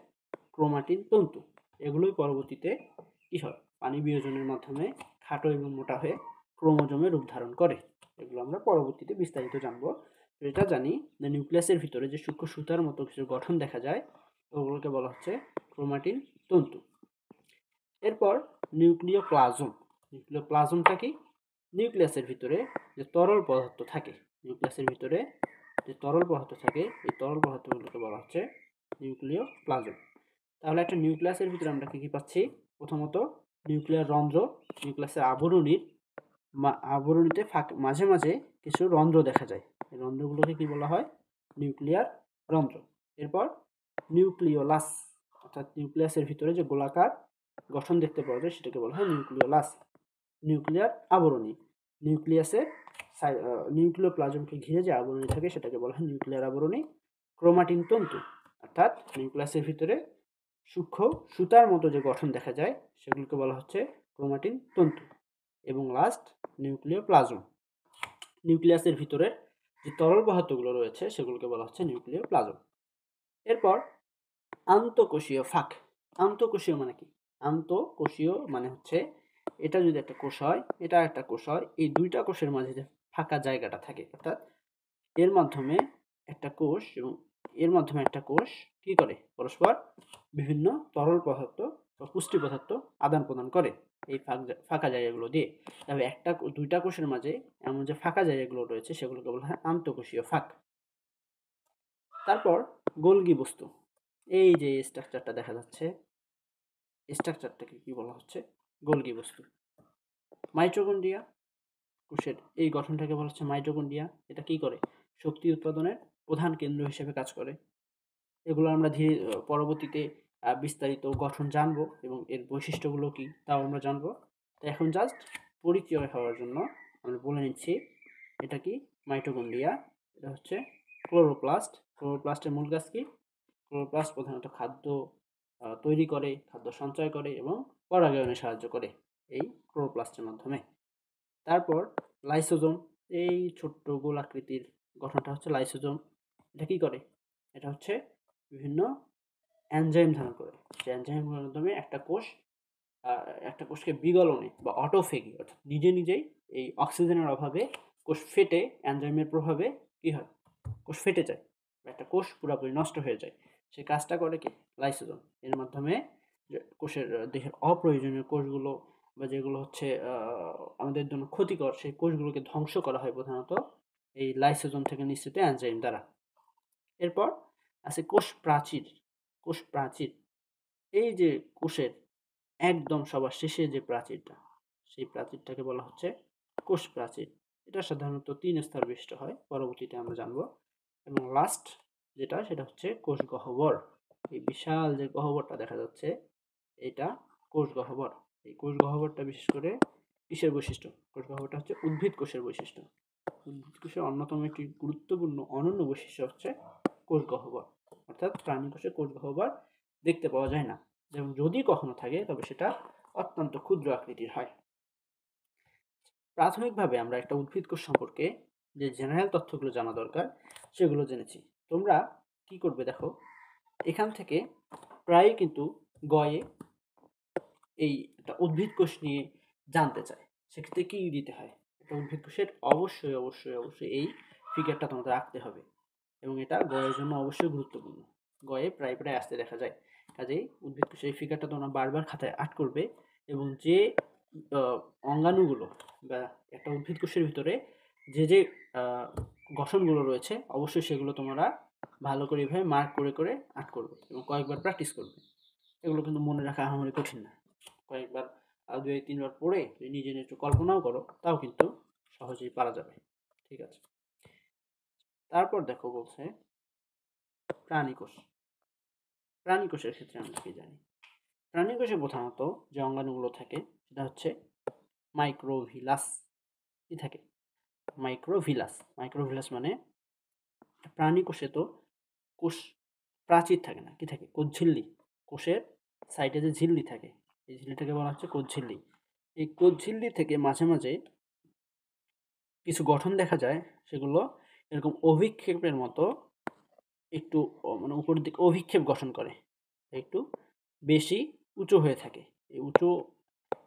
[SPEAKER 1] ক্রোমাটিন তন্তু। এগুলোই পরবর্তীতে কি হয়? পানি বিয়োজনের মাধ্যমে খাটো এবং মোটা হয়ে ক্রোমোজোমে রূপ ধারণ করে। এগুলো আমরা পরবর্তীতে বিস্তারিত জানবো। এটা জানি যে নিউক্লিয়াসের ভিতরে যে সূক্ষ্ম সুতার মতো কিছু গঠন দেখা যায়, ওগুলোকে বলা হচ্ছে ক্রোমাটিন তন্তু। এরপর নিউক্লিওপ্লাজম। নিউক্লিওপ্লাজমটা কি? নিউক্লিয়াসের ভিতরে যে তরল পদার্থ থাকে, নিউক্লিয়াসের ভিতরে যে তরল পদার্থ থাকে, এই তরল পদার্থগুলোকে বলা হচ্ছে নিউক্লিওপ্লাজম। তাহলে একটা নিউক্লিয়াসের ভিতরে আমরা কি কি পাচ্ছি? প্রথমত নিউক্লিয়ার রন্ধ্র, নিউক্লিয়াসের আবরণীতে মাঝে মাঝে কিছু রন্ধ্র দেখা যায়, এই রন্ধ্রগুলোকে কি বলা হয়? নিউক্লিয়ার রন্ধ্র। এরপর নিউক্লিওলাস, অর্থাৎ নিউক্লিয়াসের ভিতরে যে গোলাকার গঠন দেখতে পাওয়া যায়, সেটাকে বলা হয় নিউক্লিওলাস। নিউক্লিয়ার আবরণী, নিউক্লিয়াসের নিউক্লিওপ্লাজমকে ঘিরে যে আবরণী থাকে, সেটাকে বলা হয় নিউক্লিয়ার আবরণী। ক্রোমাটিন তন্তু, অর্থাৎ নিউক্লিয়াসের ভিতরে সূক্ষ্ম সুতার মতো যে গঠন দেখা যায়, সেগুলোকে বলা হচ্ছে ক্রোমাটিন তন্তু। এবং লাস্ট নিউক্লিওপ্লাজম, নিউক্লিয়াসের ভিতরে যে তরল পদার্থগুলো রয়েছে, সেগুলোকে বলা হচ্ছে নিউক্লিওপ্লাজম। এরপর আন্তঃকোষীয় ফাঁক। আন্তঃকোষীয় মানে কি? আন্তঃকোষীয় মানে হচ্ছে, এটা যদি একটা কোষ হয়, এটা একটা কোষ হয়, এই দুইটা কোষের মাঝে যে ফাঁকা জায়গাটা থাকে, অর্থাৎ এর মাধ্যমে একটা কোষ এবং এর মাধ্যমে একটা কোষ কি করে? পরস্পর বিভিন্ন তরল পদার্থ বা পুষ্টি পদার্থ আদান প্রদান করে এই ফাঁকা জায়গাগুলো দিয়ে। তবে দুইটা কোষের মাঝে এমন যে ফাঁকা জায়গাগুলো রয়েছে, সেগুলোকে বলা হয় আন্তঃকোষীয় ফাঁক। তারপর গোলগি বস্তু, এই যে স্ট্রাকচারটা দেখা যাচ্ছে, স্ট্রাকচারটাকে কি বলা হচ্ছে? গোলগি বস্তু। মাইটোকন্ড্রিয়া, কোষের এই গঠনটাকে বলা হচ্ছে মাইটোকন্ড্রিয়া। এটা কি করে? শক্তি উৎপাদনের প্রধান কেন্দ্র হিসেবে কাজ করে। এগুলো আমরা ধীরে পরবর্তীতে বিস্তারিত গঠন জানবো এবং এর বৈশিষ্ট্যগুলো কি তাও আমরা জানবো। তো এখন জাস্ট পরিচয় হওয়ার জন্য আমরা বলে নিচ্ছি এটা কি? মাইটোকন্ড্রিয়া। এটা হচ্ছে ক্লোরোপ্লাস্ট। ক্লোরোপ্লাস্টের মূল কাজ কি? ক্লোরোপ্লাস্ট প্রধানত খাদ্য তৈরি করে, খাদ্য সঞ্চয় করে এবং পরাগায়নে সাহায্য করে এই ক্লোরোপ্লাস্টের মাধ্যমে। তারপর লাইসোজোম, এই ছোট্ট গোলাকৃতির গঠনটা হচ্ছে লাইসোজোম। এটা কি করে? এটা হচ্ছে বিভিন্ন এনজাইম ধারণ করে। সেই এনজাইমের মাধ্যমে একটা কোষকে বিগলনে বা অটোফেগি অর্থাৎ নিজে নিজেই এই অক্সিজেনের অভাবে কোষ ফেটে এনজাইমের প্রভাবে কি হয়? কোষ ফেটে যায় বা একটা কোষ পুরোপুরি নষ্ট হয়ে যায়। সেই কাজটা করে কি? লাইসোজোম। এর মাধ্যমে কোষের দেহের অপ্রয়োজনীয় কোষগুলো বা যেগুলো হচ্ছে আমাদের জন্য ক্ষতিকর সেই কোষগুলোকে ধ্বংস করা হয় প্রধানত এই লাইসোজোম থেকে নিঃসৃত এনজাইম দ্বারা। এরপর আছে কোষ প্রাচীর। কোষ প্রাচীর, এই যে কোষের একদম সবার শেষে যে প্রাচীরটা, সেই প্রাচীরটাকে বলা হচ্ছে কোষ প্রাচীর। এটা সাধারণত 3 স্তর বিশিষ্ট হয়, পরবর্তীতে আমরা জানবো। এবং লাস্ট যেটা, সেটা হচ্ছে কোষ গহ্বর। এই বিশাল যে গহ্বরটা দেখা যাচ্ছে, এটা কোষ গহ্বর। এই কোষ গহ্বরটা বিশেষ করে কিসের বৈশিষ্ট্য? কোষ গহ্বরটা হচ্ছে উদ্ভিদ কোষের বৈশিষ্ট্য। উদ্ভিদ কোষের অন্যতম একটি গুরুত্বপূর্ণ অনন্য বৈশিষ্ট্য হচ্ছে কোষ গহ্বর। অর্থাৎ প্রাণী কোষে কোষ গহ্বর দেখতে পাওয়া যায় না, এবং যদি কখনো থাকে তবে সেটা অত্যন্ত ক্ষুদ্র আকৃতির হয়। প্রাথমিকভাবে আমরা একটা উদ্ভিদ কোষ সম্পর্কে যে জেনারেল তথ্যগুলো জানা দরকার সেগুলো জেনেছি। তোমরা কি করবে দেখো, এখান থেকে প্রায় কিন্তু গয়ে এই একটা উদ্ভিদ কোষ নিয়ে জানতে চায়, সেক্ষেত্রে কি দিতে হয়? একটা উদ্ভিদ কোষের অবশ্যই অবশ্যই অবশ্যই এই ফিগারটা তোমাদের আঁকতে হবে, এবং এটা গয়ের জন্য অবশ্যই গুরুত্বপূর্ণ। গয়ে প্রায় প্রায় আসতে দেখা যায়। কাজেই উদ্ভিদ কোষের এই ফিগারটা তোমরা বারবার খাতায় আর্ট করবে, এবং যে অঙ্গাণুগুলো বা একটা উদ্ভিদ কোষের ভিতরে যে যে গঠনগুলো রয়েছে অবশ্যই সেগুলো তোমরা ভালো করে এভাবে মার্ক করে করে আর্ট করবে এবং কয়েকবার প্র্যাকটিস করবে। এগুলো কিন্তু মনে রাখা আহামরি কঠিন না। কয়েকবার 2-3 বার পড়ে নিজে একটু কল্পনাও করো, তাও কিন্তু সহজেই পারা যাবে। ঠিক আছে। তারপর দেখো বলছে প্রাণী কোষ। প্রাণী কোষের ক্ষেত্রে আমরা কি জানি? প্রাণী কোষে প্রধানত যে অঙ্গাণুগুলো থাকে সেটা হচ্ছে মাইক্রোভিলাস। কি থাকে? মাইক্রোভিলাস। মাইক্রোভিলাস মানে প্রাণী কোষে তো কোষ প্রাচীর থাকে না, কি থাকে? কোষঝিল্লি। কোষের সাইডে যে ঝিল্লি থাকে, এই ঝিল্লিটাকে বলা হচ্ছে কোষঝিল্লি। এই কোষঝিল্লি থেকে মাঝে মাঝে কিছু গঠন দেখা যায়, সেগুলো এরকম অভিক্ষেপের মতো একটু মানে উপরের দিকে অভিক্ষেপ গঠন করে, একটু বেশি উঁচু হয়ে থাকে। এই উঁচু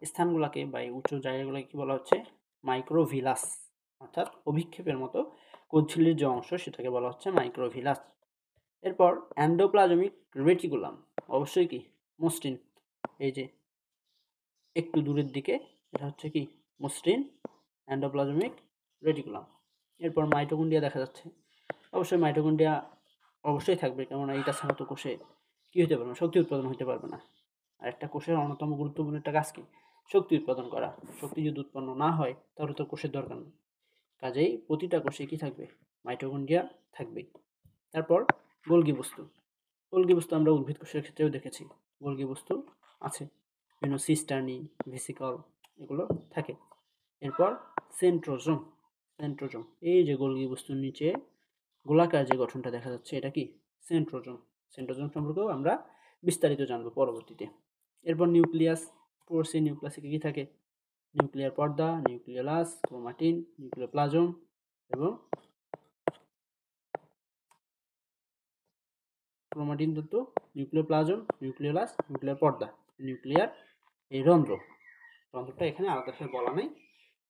[SPEAKER 1] স্থানগুলোকে বা এই উঁচু জায়গাগুলোকে কি বলা হচ্ছে? মাইক্রোভিলাস। অর্থাৎ অভিক্ষেপের মতো কোষঝিল্লির যে অংশ সেটাকে বলা হচ্ছে মাইক্রোভিলাস। এরপর এন্ডোপ্লাজমিক রেটিকুলাম, অবশ্যই কি? মসৃণ। এই যে একটু দূরের দিকে, এটা হচ্ছে কি? মসৃণ এন্ডোপ্লাজমিক রেটিকুলাম। এরপর মাইটোকন্ড্রিয়া দেখা যাচ্ছে। অবশ্যই মাইটোকন্ড্রিয়া অবশ্যই থাকবে, কেননা এইটা ছাড়া তো কোষে কি হতে পারবে না? শক্তি উৎপাদন হতে পারবে না। আর একটা কোষের অন্যতম গুরুত্বপূর্ণ একটা কাজ কি? শক্তি উৎপাদন করা। শক্তি যদি উৎপন্ন না হয় তাহলে তো কোষের দরকার নেই। কাজেই প্রতিটা কোষে কি থাকবে? মাইটোকন্ড্রিয়া থাকবেই। তারপর গোলগি বস্তু। গোলগি বস্তু আমরা উদ্ভিদ কোষের ক্ষেত্রেও দেখেছি, গোলগি বস্তু আছে। বিভিন্ন সিস্টার্নি, ভেসিকল এগুলো থাকে। এরপর সেন্ট্রোজোম। সেন্ট্রোজোম, এই যে গোলগি বস্তুর নিচে গোলাকার যে গঠনটা দেখা যাচ্ছে, এটা কি? সেন্ট্রোজোম। সেন্ট্রোজোম সম্পর্কেও আমরা বিস্তারিত জানবো পরবর্তীতে। এরপর নিউক্লিয়াস। পোরসি নিউক্লিয়াসে কি থাকে? নিউক্লিয়ার পর্দা, নিউক্লিওলাস, ক্রোমাটিন, নিউক্লিওপ্লাজম এবং ক্রোমাটিন তত্ত্ব, নিউক্লিওপ্লাজম, নিউক্লিওলাস, নিউক্লিয়ার পর্দা, নিউক্লিয়ার এই রন্ধ্রটা এখানে আলাদা বলা নাই।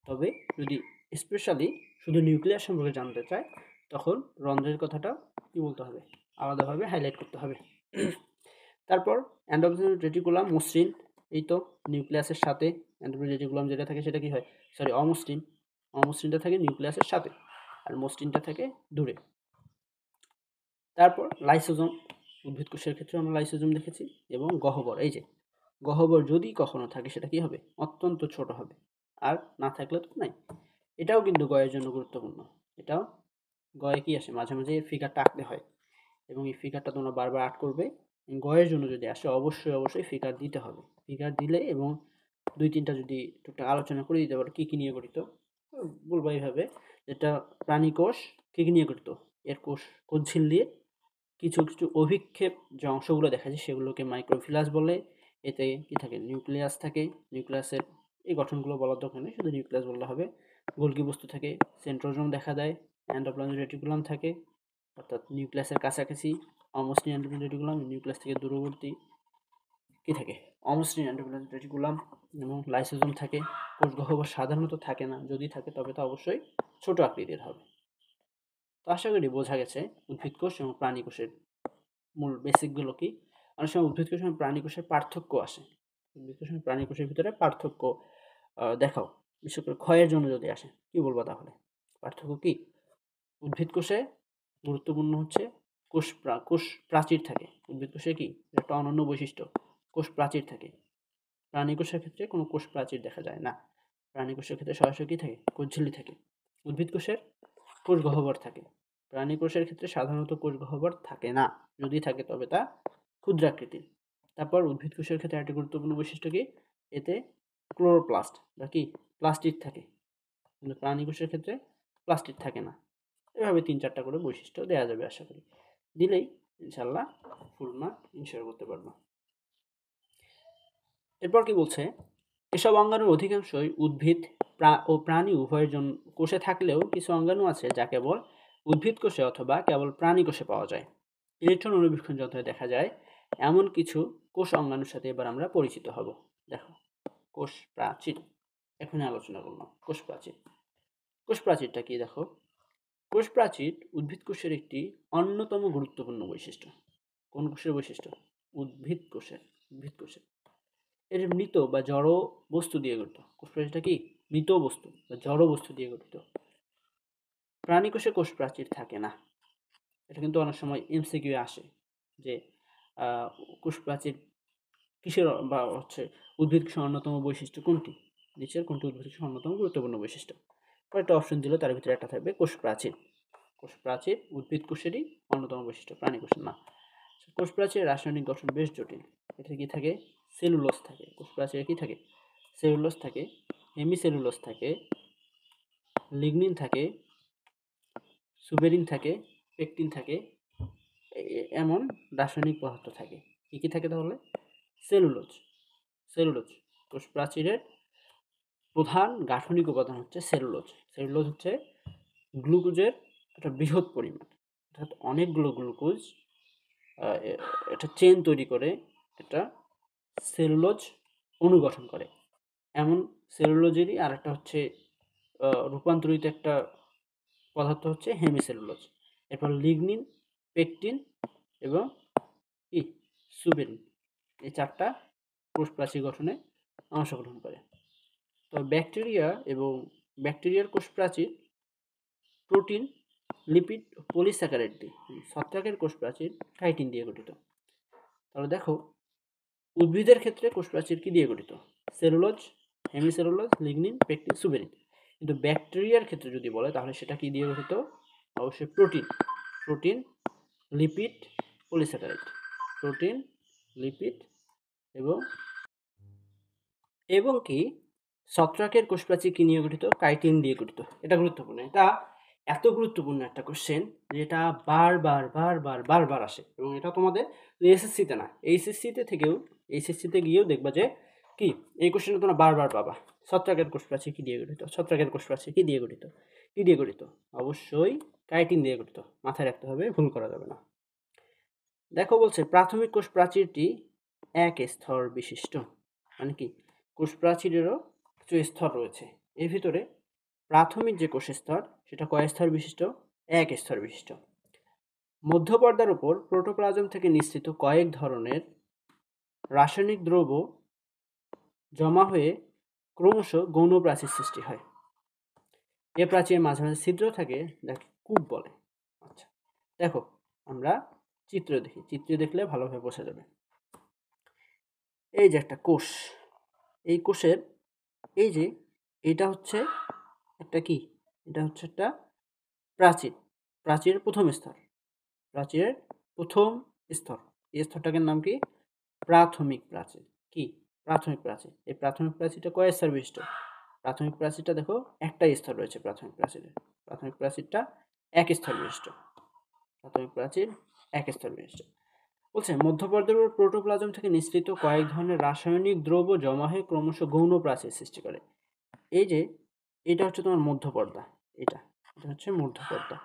[SPEAKER 1] তবে যদি স্পেশালি শুধু নিউক্লিয়াস সম্পর্কে জানতে চায় তখন রন্ধ্রের কথাটা কি বলতে হবে? আলাদাভাবে হাইলাইট করতে হবে। তারপর এন্ডোপ্লাজমিক রেটিকুলাম মসৃণ, এই তো নিউক্লিয়াসের সাথে। এন্ডোপ্লাজমিক রেটিকুলাম যেটা থাকে সেটা কি হয়? সরি, অমসৃণ। অমসৃণটা থাকে নিউক্লিয়াসের সাথে আর মসৃণটা থাকে দূরে। তারপর লাইসোজোম, উদ্ভিদ কোষের ক্ষেত্রে আমরা লাইসোজোম দেখেছি, এবং গহ্বর। এই যে গহ্বর যদি কখনো থাকে সেটা কি হবে? অত্যন্ত ছোট হবে, আর না থাকলে তো নাই। এটাও কিন্তু গয়ের জন্য গুরুত্বপূর্ণ। এটাও গয়ে কি আসে, মাঝে মাঝে ফিগারটা আঁকতে হয়, এবং এই ফিগারটা তোমরা বারবার আর্ট করবে। গয়ের জন্য যদি আসে অবশ্যই অবশ্যই ফিগার দিতে হবে। ফিগার দিলে এবং 2-3টা যদি টুকটাক আলোচনা করে দিতে পারো কী কী নিয়ে গঠিত, বলবো এইভাবে, যেটা প্রাণী কোষ কী কী নিয়ে গঠিত, এর কোষ ঝিল্লির কিছু কিছু অভিক্ষেপ যে অংশগুলো দেখা যায় সেগুলোকে মাইক্রোফিলাস বলে। এতে কি থাকে? নিউক্লিয়াস থাকে। নিউক্লিয়াসের এই গঠনগুলো বলার দরকার নেই, শুধু নিউক্লিয়াস বললে হবে। গোলকি বস্তু থাকে, সেন্ট্রোজোম দেখা দেয়, এন্ডোপ্লাজমিক রেটিকুলাম থাকে, অর্থাৎ নিউক্লিয়াসের কাছাকাছি। অমসৃণ এন্ডোপ্লাজমিক রেটিকুলাম, নিউক্লিয়াস থেকে দূরবর্তী কি থাকে? অমসৃণ এন্ডোপ্লাজমিক রেটিকুলাম। এবং লাইসোজোম থাকে। কোষ গহ্বর সাধারণত থাকে না, যদি থাকে তবে তো অবশ্যই ছোট আকৃতির হবে। তো আশা করি বোঝা গেছে উদ্ভিদ কোষ এবং প্রাণী কোষের মূল বেসিকগুলো কি। অনেক সময় উদ্ভিদ কোষ এবং প্রাণী কোষের পার্থক্য আসে। উদ্ভিদ কোষ এবং প্রাণী কোষের ভিতরে পার্থক্য দেখাও, বিশেষ করে ক্ষয়ের জন্য যদি আসে, কি বলবো তাহলে? পার্থক্য কি? উদ্ভিদ কোষে গুরুত্বপূর্ণ হচ্ছে কোষ প্রাচীর থাকে। উদ্ভিদ কোষে কি একটা অনন্য বৈশিষ্ট্য, কোষ প্রাচীর থাকে। প্রাণী কোষের ক্ষেত্রে কোনো কোষ প্রাচীর দেখা যায় না। প্রাণী কোষের ক্ষেত্রে সরাসরি কি থাকে? কোষ ঝিল্লি থাকে। উদ্ভিদ কোষের কোষ গহ্বর থাকে। প্রাণী কোষের ক্ষেত্রে সাধারণত কোষ গহ্বর থাকে না, যদি থাকে তবে তা ক্ষুদ্রাকৃতির। তারপর উদ্ভিদ কোষের ক্ষেত্রে একটা গুরুত্বপূর্ণ বৈশিষ্ট্য কি? এতে ক্লোরোপ্লাস্ট বা কি প্লাস্টিড থাকে, কিন্তু প্রাণী কোষের ক্ষেত্রে প্লাস্টিড থাকে না। এভাবে 3-4টা করে বৈশিষ্ট্য দেওয়া যাবে আশা করি। দিলেই ইনশাল্লাহ ফুল মার্ক ইনশিওর করতে পারবো। এরপর কি বলছে? এসব অঙ্গাণুর অধিকাংশই উদ্ভিদ ও প্রাণী উভয়ের জন্য কোষে থাকলেও কিছু অঙ্গাণু আছে যা কেবল উদ্ভিদ কোষে অথবা কেবল প্রাণী কোষে পাওয়া যায়। ইলেকট্রন অণুবীক্ষণ যন্ত্রে দেখা যায় এমন কিছু কোষ অঙ্গাণুর সাথে এবার আমরা পরিচিত হব। দেখো, কোষ প্রাচীর এখনই আলোচনা করলাম। কোষ প্রাচীর, কোষ প্রাচীরটা কি? দেখো, কোষ প্রাচীর উদ্ভিদ কোষের একটি অন্যতম গুরুত্বপূর্ণ বৈশিষ্ট্য। কোন কোষের বৈশিষ্ট্য? উদ্ভিদ কোষের। উদ্ভিদ কোষের এর মৃত বা জড় বস্তু দিয়ে গঠিত। কোষ প্রাচীরটা কি? মৃত বস্তু বা জড় বস্তু দিয়ে গঠিত। প্রাণী কোষে কোষ প্রাচীর থাকে না। এটা কিন্তু অনেক সময় এমসিকিউ আসে যে কোষ প্রাচীর কিসের বা হচ্ছে উদ্ভিদ কোষের অন্যতম বৈশিষ্ট্য কোনটি? নিচের কোনটি উদ্ভিদ কোষের অন্যতম গুরুত্বপূর্ণ বৈশিষ্ট্য? কয়েকটা অপশন দিল, তার ভিতরে একটা থাকবে কোষ প্রাচীর। কোষ প্রাচীর উদ্ভিদ কোষেরই অন্যতম বৈশিষ্ট্য, প্রাণী কোষের না। কোষ প্রাচীরের রাসায়নিক গঠন বেশ জটিল। এতে কি থাকে? সেলুলোজ থাকে। কোষ প্রাচীরে কি থাকে? সেলুলোজ থাকে, হেমিসেলুলোজ থাকে, লিগনিন থাকে, সুবেরিন থাকে, পেকটিন থাকে, এমন রাসায়নিক পদার্থ থাকে। কি কি থাকে তাহলে? সেলুলোজ। সেলুলোজ কোষ প্রাচীরের প্রধান গাঠনিক উপাদান হচ্ছে সেলুলোজ। সেলুলোজ হচ্ছে গ্লুকোজের একটা বৃহৎ পরিমাণ, অর্থাৎ অনেকগুলো গ্লুকোজ একটা চেন তৈরি করে একটা সেলুলোজ অণু গঠন করে। এমন সেলুলোজেরই আরেকটা হচ্ছে রূপান্তরিত একটা পদার্থ হচ্ছে হেমিসেলুলোজ। এরপর লিগনিন, পেকটিন এবং কি সুবেরিন, এই 4টা কোষ প্রাচীর গঠনে অংশগ্রহণ করে। তো ব্যাকটেরিয়ার কোষ প্রাচীর প্রোটিন, লিপিড, পলিস্যাকারাইড দিয়ে, ছত্রাকের কোষ প্রাচীর কাইটিন দিয়ে গঠিত। তাহলে দেখো, উদ্ভিদের ক্ষেত্রে কোষ প্রাচীর কি দিয়ে গঠিত? Cellulose, hemicellulose, lignin, pectin, suberin. কিন্তু ব্যাকটেরিয়ার ক্ষেত্রে যদি বলে তাহলে সেটা কি দিয়ে গঠিত? অবশ্যই protein, lipid, polysaccharide. Protein, lipid এবং এবং কি ছত্রাকের কোষ প্রাচীর কি নিয়ে গঠিত? কাইটিন দিয়ে গঠিত। এটা গুরুত্বপূর্ণ। এটা এত গুরুত্বপূর্ণ একটা কোশ্চেন যেটা বারবার আসে, এবং এটা তোমাদের এসএসসিতে না, এইচএসসিতে গিয়েও দেখবা যে কি এই কোশ্চেনটা তোমরা বারবার পাবা। ছত্রাকের কোষ প্রাচীর কি দিয়ে গঠিত? ছত্রাকের কোষ প্রাচীর কি দিয়ে গঠিত? কি দিয়ে গঠিত? অবশ্যই কাইটিন দিয়ে গঠিত। মাথায় রাখতে হবে, ভুল করা যাবে না। দেখো বলছে প্রাথমিক কোষ প্রাচীরটি এক স্তর বিশিষ্ট। মানে কি? কোষ প্রাচীরেরও কিছু স্তর রয়েছে। এর ভিতরে প্রাথমিক যে কোষ স্তর সেটা কয় স্তর বিশিষ্ট? এক স্তর বিশিষ্ট। মধ্যপর্দার উপর প্রোটোপ্লাজম থেকে নিঃসৃত কয়েক ধরনের রাসায়নিক দ্রব্য জমা হয়ে ক্রমশ গৌণ প্রাচীর সৃষ্টি হয়। এ প্রাচীরের মাঝে মাঝে ছিদ্র থাকে, যাকে কূপ বলে। আচ্ছা, দেখো আমরা চিত্র দেখি, চিত্র দেখলে ভালোভাবে বোঝা যাবে। এই যে একটা কোষ, এই কোষের এই যে এটা হচ্ছে একটা কি, এটা হচ্ছে একটা প্রাচীর, প্রাচীরের প্রথম স্তর, প্রাচীরের প্রথম স্তর। এই স্তরটার নাম কি? প্রাথমিক প্রাচীর। কি? প্রাথমিক প্রাচীর। এই প্রাথমিক প্রাচীরটা কয় স্তর বিশিষ্ট? প্রাথমিক প্রাচীরটা দেখো একটা স্তর রয়েছে প্রাথমিক প্রাচীরে, প্রাথমিক প্রাচীরটা এক স্তর বিশিষ্ট, প্রাথমিক প্রাচীর এক স্তর বিশিষ্ট। বলছে মধ্যপর্দার উপর প্রোটোপ্লাজম থেকে নিঃসৃত কয়েক ধরনের রাসায়নিক দ্রব্য জমা হয়ে ক্রমশ গৌণ প্রাচীর সৃষ্টি করে। এই যে এটা হচ্ছে তোমার মধ্যপর্দা, এটা এটা হচ্ছে মধ্যপর্দা।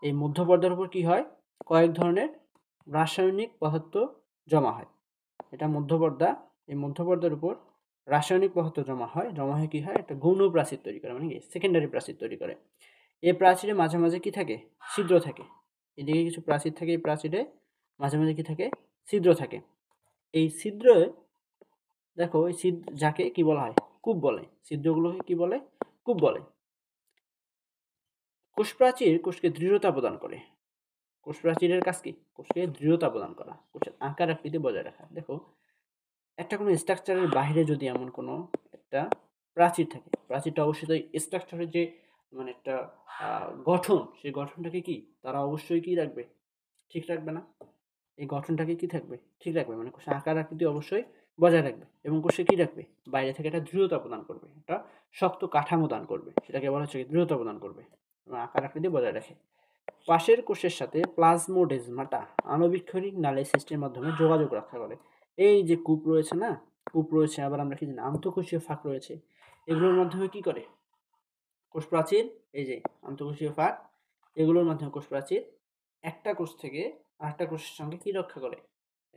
[SPEAKER 1] এই মধ্যপর্দার উপর কি হয়? কয়েক ধরনের রাসায়নিক পদার্থ জমা হয়। এটা মধ্যপর্দা, এই মধ্যপর্দার উপর রাসায়নিক পদার্থ জমা হয়, জমা হয়ে কি হয়? একটা গৌণ প্রাচীর তৈরি করে, মানে কি সেকেন্ডারি প্রাচীর তৈরি করে। এই প্রাচীরে মাঝে মাঝে কি থাকে? ছিদ্র থাকে। এদিকে কিছু প্রাচীর থাকে, এই প্রাচীরে মাঝে মাঝে কি থাকে? ছিদ্র থাকে। এই ছিদ্রে দেখো, এই ছিদ্র যাকে কি বলা হয়? কূপ বলে। ছিদ্রগুলোকে কি বলে? কূপ বলে। কোষ প্রাচীর কোষকে দৃঢ়তা প্রদান করে। কোষ প্রাচীরের কাজ কি? কোষকে দৃঢ়তা প্রদান করা, কোষের আকার আকৃতি বজায় রাখা। দেখো একটা কোনো স্ট্রাকচারের বাইরে যদি এমন কোনো একটা প্রাচীর থাকে, প্রাচীরটা অবশ্যই তো স্ট্রাকচারের যে মানে একটা গঠন, সেই গঠনটাকে কি তারা অবশ্যই কি রাখবে? ঠিক রাখবে না? এই গঠনটাকে কি থাকবে? ঠিক রাখবে, মানে কোষের আকার আকৃতি অবশ্যই বজায় রাখবে এবং কোষে কি রাখবে? বাইরে থেকে একটা দৃঢ়তা প্রদান করবে, একটা শক্ত কাঠামো দান করবে, সেটাকে বলা হচ্ছে কি দৃঢ়তা প্রদান করবে এবং আকার আকৃতি বজায় রাখে। পাশের কোষের সাথে প্লাজমোডেজমাটা আণুবীক্ষণিক নালী সৃষ্টির মাধ্যমে যোগাযোগ রক্ষা করে। এই যে কূপ রয়েছে না, কূপ রয়েছে, আবার আমরা কি জানি আন্তঃকোষীয় ফাঁক রয়েছে, এগুলোর মাধ্যমে কি করে কোষ প্রাচীর? এই যে আন্তঃকোষীয় ফাঁক, এগুলোর মাধ্যমে কোষ প্রাচীর একটা কোষ থেকে আরেকটা কোষের সঙ্গে কি রক্ষা করে?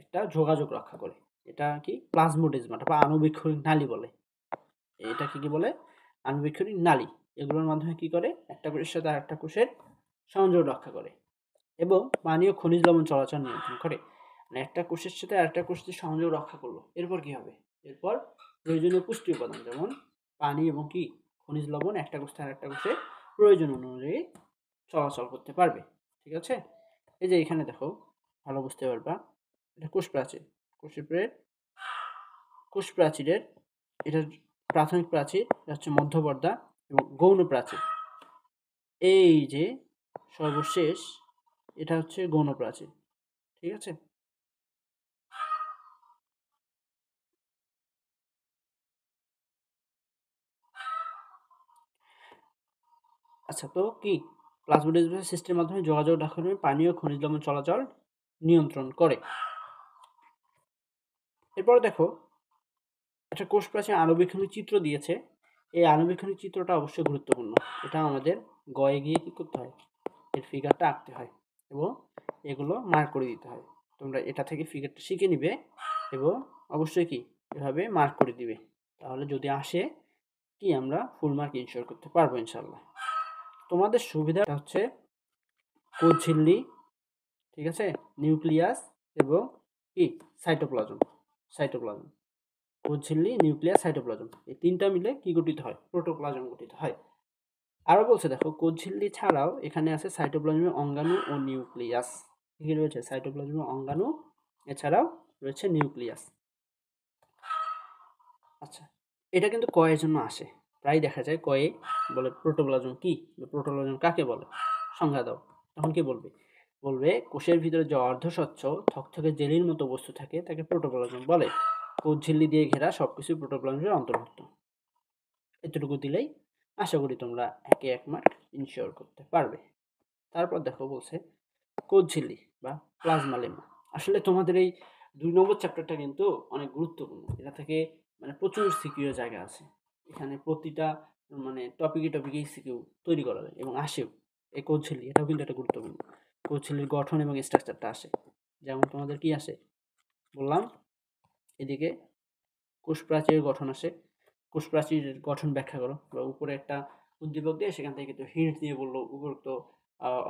[SPEAKER 1] একটা যোগাযোগ রক্ষা করে। এটা কি? প্লাজমোডেজমাটা বা আণুবীক্ষণিক নালী বলে। এটাকে কি বলে? আণুবীক্ষণিক নালী। এগুলোর মাধ্যমে কি করে? একটা কোষের সাথে আরেকটা কোষের সংযোগ রক্ষা করে এবং পানি ও খনিজ লবণ চলাচল নিয়ন্ত্রণ করে। মানে একটা কোষের সাথে আরেকটা কোষের সংযোগ রক্ষা করলো, এরপর কি হবে? এরপর প্রয়োজনীয় পুষ্টি উপাদান যেমন পানি এবং কি খনিজ লবণ একটা কোষ থেকে আরেকটা কোষে প্রয়োজন অনুযায়ী চলাচল করতে পারবে। ঠিক আছে? এই যে এখানে দেখো, ভালো বুঝতে পারবা, এটা কোষ প্রাচীর। কোষ প্রাচীরের এটা প্রাথমিক প্রাচীর, এটা হচ্ছে মধ্যপর্দা এবং গৌণ প্রাচীর। এই যে সর্বশেষ, এটা হচ্ছে গৌণ প্রাচীর। ঠিক আছে? আচ্ছা, তো কি প্লাজমোডেজমাস সিস্টেমের মাধ্যমে যোগাযোগ রক্ষা করে পানি ও খনিজ লবণ চলাচল নিয়ন্ত্রণ করে। এরপর দেখো, একটা কোষ প্রাচীর আণুবীক্ষণিক চিত্র দিয়েছে। এই আণুবীক্ষণিক চিত্রটা অবশ্যই গুরুত্বপূর্ণ। এটা আমাদের গয়ে গিয়ে কি করতে হয়? এর ফিগারটা আঁকতে হয় এবং এগুলো মার্ক করে দিতে হয়। তোমরা এটা থেকে ফিগারটা শিখে নিবে এবং অবশ্যই কি এভাবে মার্ক করে দিবে। তাহলে যদি আসে কি আমরা ফুল মার্ক ইনশিওর করতে পারবো ইনশাল্লাহ। তোমাদের সুবিধা হচ্ছে কোষ ঝিল্লি, ঠিক আছে, নিউক্লিয়াস এবং কি সাইটোপ্লাজম। সাইটোপ্লাজম, কোষ ঝিল্লি, নিউক্লিয়াস, সাইটোপ্লাজম, এই তিনটা মিলে কি গঠিত হয়? প্রোটোপ্লাজম গঠিত হয়। আরও বলছে দেখো, কোষ ঝিল্লি ছাড়াও এখানে আছে সাইটোপ্লাজমের অঙ্গাণু ও নিউক্লিয়াস। কি রয়েছে? সাইটোপ্লাজমের অঙ্গাণু, এছাড়াও রয়েছে নিউক্লিয়াস। আচ্ছা, এটা কিন্তু কয়ের জন্য আসে, প্রায় দেখা যায় কয়ে বলে প্রোটোপ্লাজম কি, প্রোটোপ্লাজম কাকে বলে, সংজ্ঞা দাও। তখন কি বলবে? বলবে কোষের ভিতরে যে অর্ধস্বচ্ছ থকথকে জেলির মতো বস্তু থাকে তাকে প্রোটোপ্লাজম বলে। কোষ ঝিল্লি দিয়ে ঘেরা সবকিছু প্রোটোপ্লাজমের অন্তর্ভুক্ত। এতটুকু দিলেই আশা করি তোমরা একে এক মার্ক ইনশিওর করতে পারবে। তারপর দেখো বলছে কোষ ঝিল্লি বা প্লাজমা লেমা। আসলে তোমাদের এই 2 নম্বর চ্যাপ্টারটা কিন্তু অনেক গুরুত্বপূর্ণ। এটা থেকে মানে প্রচুর সিকিউ জায়গা আছে। এখানে প্রতিটা মানে টপিকে টপিকে সিকিউ তৈরি করা যায় এবং আসেও। এই কোষ ঝিল্লি এটাও কিন্তু একটা গুরুত্বপূর্ণ। কোষ ঝিল্লির গঠন এবং স্ট্রাকচারটা আসে। যেমন তোমাদের কি আসে বললাম, এদিকে কোষ প্রাচীরের গঠন আসে। কোষ প্রাচীরের গঠন ব্যাখ্যা করো, বা উপরে একটা উদ্দীপক দিয়ে সেখান থেকে কিন্তু হিন্ট দিয়ে বললো উপরোক্ত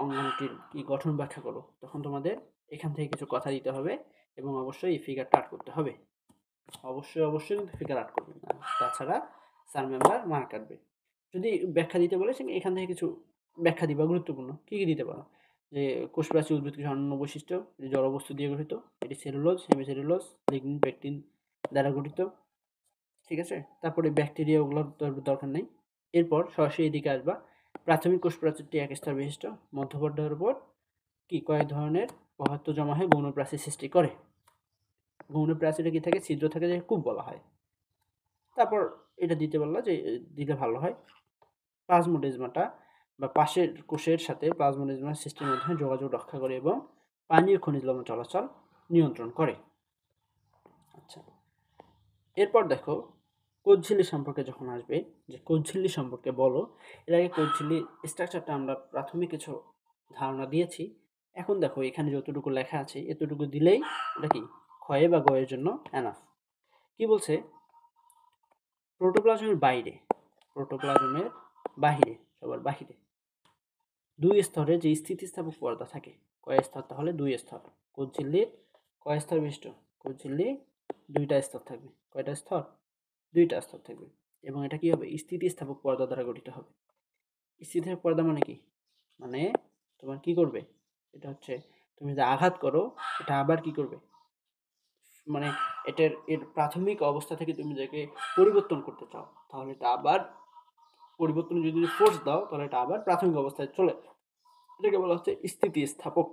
[SPEAKER 1] অঙ্গাণুটির কি গঠন ব্যাখ্যা করো। তখন তোমাদের এখান থেকে কিছু কথা দিতে হবে এবং অবশ্যই এই ফিগারটা আর্ট করতে হবে। অবশ্যই অবশ্যই কিন্তু ফিগার আর্ট করবে না, তাছাড়া স্যার মেম্বার মার্ক কাটবে। যদি ব্যাখ্যা দিতে বলে এখান থেকে কিছু ব্যাখ্যা দিবা, গুরুত্বপূর্ণ। কি কি দিতে পারো? যে কোষপ্রাচীর উদ্ভিদ কিছু অন্যান্য বৈশিষ্ট্য, এটি জড়বস্তু দিয়ে গঠিত, এটি সেলুলোজ, হেমিসেলুলোজ, লিগনিন, পেকটিন দ্বারা গঠিত। ঠিক আছে, তারপরে ব্যাকটেরিয়া ওগুলোর দরকার নেই। এরপর সরাসরি এদিকে আসবা, প্রাথমিক কোষপ্রাচীরটি এক স্তর বিশিষ্ট, মধ্যপর্যায়ের উপর কি কয়েক ধরনের পদার্থ জমা হয়ে গৌণ প্রাচীর সৃষ্টি করে। গৌণ প্রাচীরে কি থাকে, ছিদ্র থাকে, যে কূপ বলা হয়। তারপর এটা দিতে বললো যে দিলে ভালো হয়। প্লাজমোডেজমাটা বা পাশের কোষের সাথে প্লাজমোডেজমা সিস্টেমের মাধ্যমে যোগাযোগ রক্ষা করে এবং পানি ও খনিজ লবণ চলাচল নিয়ন্ত্রণ করে। আচ্ছা, এরপর দেখো কোষ ঝিল্লি সম্পর্কে যখন আসবে, যে কোষ ঝিল্লি সম্পর্কে বলো। এর আগে কোষ ঝিল্লির স্ট্রাকচারটা আমরা প্রাথমিক কিছু ধারণা দিয়েছি। এখন দেখো এখানে যতটুকু লেখা আছে এতটুকু দিলেই এটা কি ক্ষয়ে বা গয়ের জন্য এনাফ। কি বলছে, প্রোটোপ্লাজমের বাইরে, প্রোটোপ্লাজমের বাহিরে, সবার বাহিরে দুই স্তরে যে স্থিতিস্থাপক পর্দা থাকে, কয় স্তর, তাহলে দুই স্তর। কোষ ঝিল্লির কয় স্তর বিশিষ্ট, কোষ ঝিল্লি দুইটা স্তর থাকবে। কয়টা স্তর, দুইটা স্তর থাকবে। এবং এটা কি হবে, স্থিতিস্থাপক পর্দা দ্বারা গঠিত হবে। স্থিতিস্থাপক পর্দা মানে কি, মানে তোমার কি করবে, এটা হচ্ছে তুমি যদি আঘাত করো এটা আবার কি করবে, মানে এর প্রাথমিক অবস্থা থেকে তুমি যাকে পরিবর্তন করতে চাও তাহলে এটা আবার পরিবর্তন, যদি ফোর্স দাও তাহলে এটা আবার প্রাথমিক অবস্থায় চলে, এটাকে বলা হচ্ছে স্থিতিস্থাপক।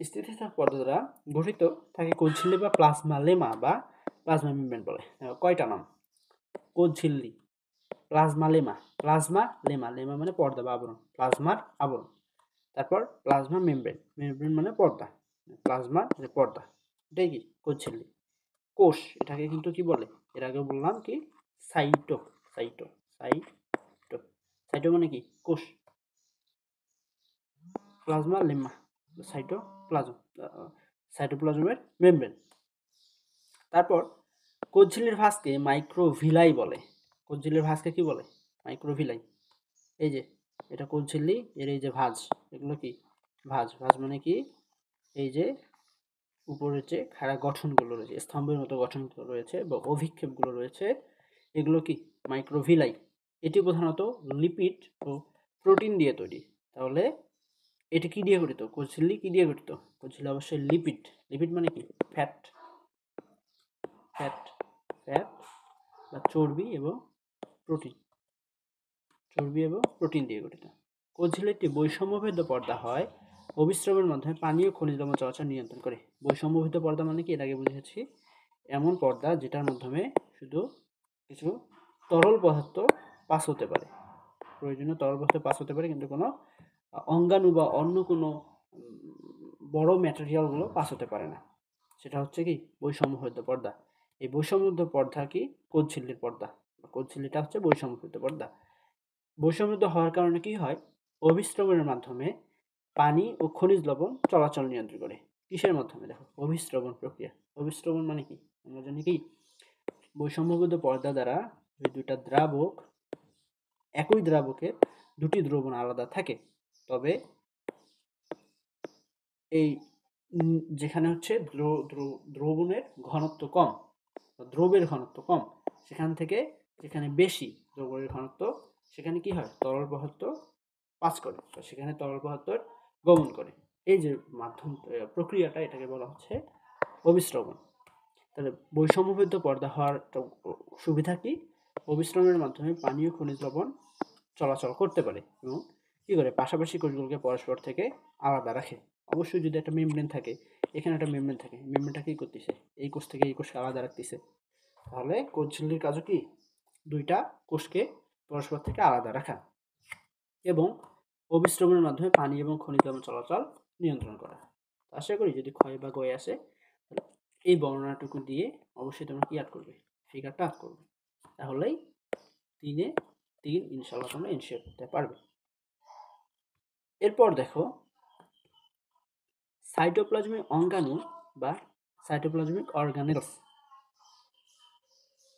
[SPEAKER 1] স্থিতিস্থাপক পর্দা দ্বারা গঠিত থাকে কোষ ঝিল্লি বা প্লাজমা লেমা বা প্লাজমা মেমব্রেন বলে। কয়টা নাম, কোষ ঝিল্লি, plasma lemma, plasma lemma, lemma মানে পর্দা বা আবরণ, প্লাজমার আবরণ। তারপর প্লাজমা মেমব্রেন, মেমব্রেন মানে পর্দা, প্লাজমা মানে পর্দা, এটাই কি কোষ ঝিল্লি। কোষ এটাকে কিন্তু কি বলে, এর আগে বললাম কি সাইটো, সাইটো, সাইটো, সাইটো মানে কি কোষ, প্লাজমা লেমা, সাইটোপ্লাজম, সাইটোপ্লাজমের মেমব্রেন। তারপর কোষ ঝিল্লির ভাঁজকে মাইক্রোভিলাই বলে। কোষ ঝিল্লির ভাঁজকে কি বলে, মাইক্রোভিলাই। এই যে এটা কোষ ঝিল্লি, এর এই যে ভাঁজ, এগুলো কি ভাঁজ, ভাঁজ মানে কি এই যে উপরের যে খাড়া গঠনগুলো রয়েছে, স্তম্ভের মতো গঠনগুলো রয়েছে বা অভিক্ষেপগুলো রয়েছে, এগুলো কি মাইক্রোভিলাই। এটি প্রধানত লিপিড ও প্রোটিন দিয়ে তৈরি। তাহলে এটা কি দিয়ে গঠিত, কোষ ঝিল্লি কি দিয়ে গঠিত, কোষ ঝিল্লি অবশ্যই লিপিড, লিপিড মানে কি ফ্যাট, ফ্যাট, ফ্যাট বা চর্বি এবং প্রোটিন, চর্বি এবং প্রোটিন দিয়ে গঠিত। কোষ ঝিল্লি একটি বৈষম্যভেদ্য পর্দা হয়, অভিস্রবণের মাধ্যমে পানি ও খনিজ লবণ চলাচল নিয়ন্ত্রণ করে। বৈষম্যভেদ্য পর্দা মানে কি, এর আগে বুঝেছি, এমন পর্দা যেটার মাধ্যমে শুধু কিছু তরল পদার্থ পাস হতে পারে, প্রয়োজনীয় তরল পদার্থ পাস হতে পারে, কিন্তু কোনো অঙ্গাণু বা অন্য কোনো বড় ম্যাটেরিয়ালগুলো পাস হতে পারে না। সেটা হচ্ছে কি বৈষম্যভেদ্য পর্দা। এই বৈষম্যভেদ্য পর্দা কি কোষ ঝিল্লির পর্দা, কোষ ঝিল্লিটা হচ্ছে বৈষম্যভেদ্য পর্দা। বৈষম্যভেদ্য হওয়ার কারণে কি হয়, অভিস্রবণের মাধ্যমে পানি ও খনিজ লবণ চলাচল নিয়ন্ত্রণ করে। কিসের মাধ্যমে, দেখো অভিস্রবণ প্রক্রিয়া। অভিস্রবণ মানে কি, আমরা জানি কি বৈষম্যভেদ্য পর্দা দ্বারা দুইটা দ্রাবক, একই দ্রাবকের দুটি দ্রবণ আলাদা থাকে, তবে এই যেখানে হচ্ছে দ্রবণের ঘনত্ব কম, দ্রবের ঘনত্ব কম, সেখান থেকে যেখানে বেশি দ্রবণের ঘনত্ব, সেখানে কি হয় তরল পদার্থ পাস করে, সেখানে তরল পদার্থ গমন করে। এই যে মাধ্যম প্রক্রিয়াটা, এটাকে বলা হচ্ছে অভিস্রবণ। তাহলে বৈষম্যভেদ্য পর্দা হওয়ার সুবিধা কি, অভিস্রবণের মাধ্যমে পানি ও খনিজ লবণ চলাচল করতে পারে এবং কি করে পাশাপাশি কোষগুলোকে পরস্পর থেকে আলাদা রাখে। অবশ্যই যদি একটা মেমব্রেন থাকে, এখানে একটা মেমব্রেন থাকে, মেমব্রেনটা কি করতেছে, এই কোষ থেকে এই কোষকে আলাদা রাখতেছে। তাহলে কোষ ঝিল্লির কাজও কি দুইটা কোষকে পরস্পর থেকে আলাদা রাখা এবং অভিস্রবণের মাধ্যমে পানি এবং খনিজ লবণ চলাচল নিয়ন্ত্রণ করা। আশা করি যদি ক্ষয় বা গয়ে আসে, এই বর্ণনাটুকু দিয়ে অবশ্যই তোমরা কি আর্ট করবে, ফিগারটা আর্ট করবে, তাহলেই 3 এ 3 ইনশাআল্লাহ তোমরা এনশিওর করতে পারবে। এরপর দেখো সাইটোপ্লাজমিক অঙ্গাণু বা সাইটোপ্লাজমিক অর্গানেলস,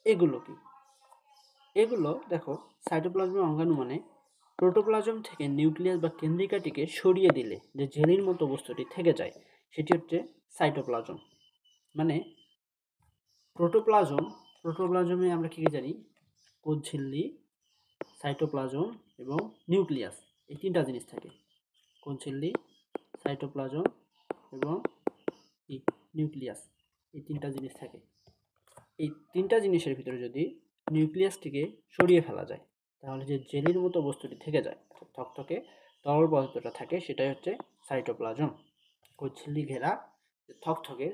[SPEAKER 1] এগুলো কি, এগুলো দেখো সাইটোপ্লাজমিক অঙ্গাণু মানে প্রোটোপ্লাজম থেকে নিউক্লিয়াস বা কেন্দ্রিকাটিকে সরিয়ে দিলে যে জেলির মতো বস্তুটি থেকে যায়, সেটি হচ্ছে সাইটোপ্লাজম। মানে প্রোটোপ্লাজমে আমরা কি জানি, কোষ ঝিল্লি, সাইটোপ্লাজম এবং নিউক্লিয়াস, এই তিনটা জিনিস থাকে। কোষ ঝিল্লি, সাইটোপ্লাজম এবং নিউক্লিয়াস, এই তিনটা জিনিস থাকে। এই তিনটা জিনিসের ভিতরে যদি নিউক্লিয়াসটিকে সরিয়ে ফেলা যায় তাহলে যে জেলির মতো বস্তুটি থেকে যায়, থকথকে তরল পদার্থটা থাকে, সেটাই হচ্ছে সাইটোপ্লাজম। ঝিল্লি ঘেরা থকথকে